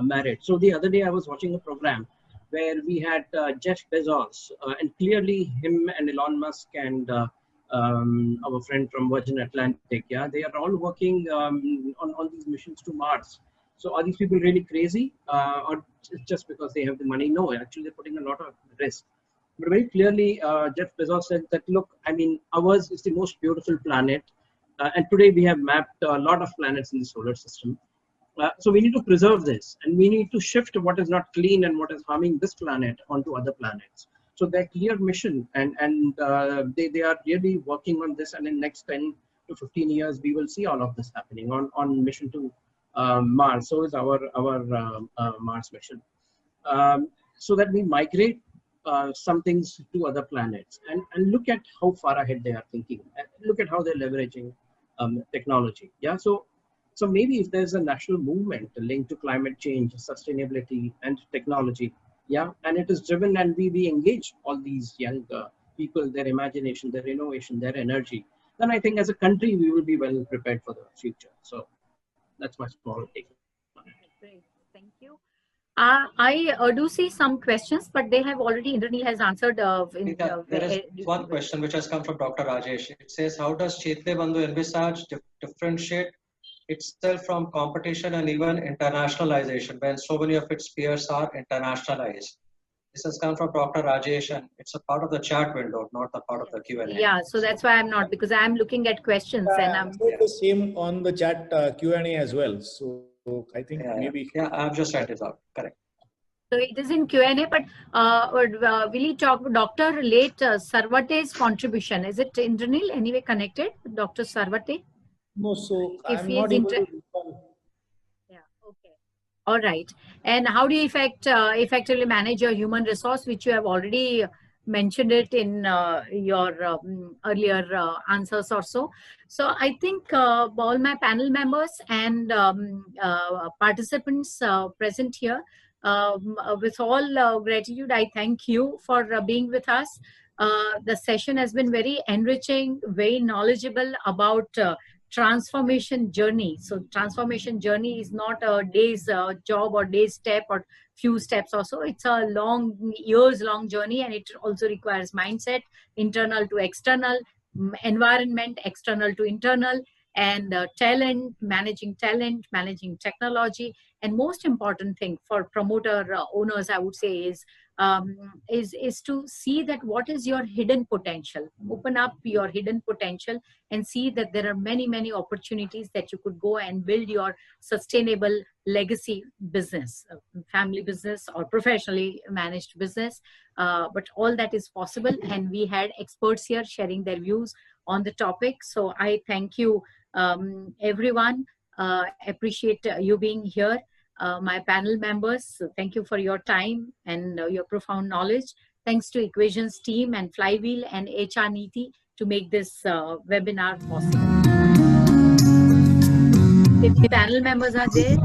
married. So the other day I was watching a program where we had Jeff Bezos, and clearly him and Elon Musk and our friend from Virgin Atlantic, yeah, they are all working on these missions to Mars. So are these people really crazy, or just because they have the money? No, actually they're putting a lot of risk. But very clearly, Jeff Bezos said that, look, I mean, ours is the most beautiful planet. And today we have mapped a lot of planets in the solar system. So we need to preserve this, and we need to shift what is not clean and what is harming this planet onto other planets. So their clear mission, and they are really working on this, and in next 10 to 15 years, we will see all of this happening on mission to Mars. So is our Mars mission. So that we migrate some things to other planets, and look at how far ahead they are thinking. Look at how they're leveraging technology. Yeah. So maybe if there's a national movement linked to climate change, sustainability, and technology, yeah, and it is driven, and we engage all these young people, their imagination, their innovation, their energy, then I think as a country we will be well prepared for the future. So that's my small take. Great, thank you. I do see some questions, but they have already, Indranil has answered. There is one question which has come from Dr. Rajesh. It says, how does Chaitya Bandhu envisage differentiate itself from competition and even internationalization when so many of its peers are internationalized? This has come from Dr. Rajesh, and it's a part of the chat window, not the part of the Q&A. Yeah, so that's why I'm not, because I'm looking at questions and I'm the same on the chat Q&A as well. So I think maybe. Yeah, I've just read this out. Correct. So it is in Q&A, but will you talk about Dr. Late Sarvate's contribution? Is it Indranil anyway connected, Dr. Sarvate? No, so If I'm he not is able to. Yeah, okay. All right. And how do you effectively manage your human resource, which you have already mentioned it in your earlier answers or so. So I think all my panel members and participants present here, with all gratitude, I thank you for being with us. The session has been very enriching, very knowledgeable about transformation journey. So transformation journey is not a day's job or day's step or few steps or so. It's a long, years-long journey, and it also requires mindset, internal to external, environment, external to internal, and talent, managing technology. And most important thing for promoter owners, I would say, is to see that what is your hidden potential. Open up your hidden potential and see that there are many, many opportunities that you could go and build your sustainable legacy business, family business or professionally managed business. But all that is possible, and we had experts here sharing their views on the topic. So I thank you, everyone. Appreciate you being here. My panel members, thank you for your time and your profound knowledge. Thanks to Equations team and Flywheel and HR Niti to make this webinar possible. If the panel members are there,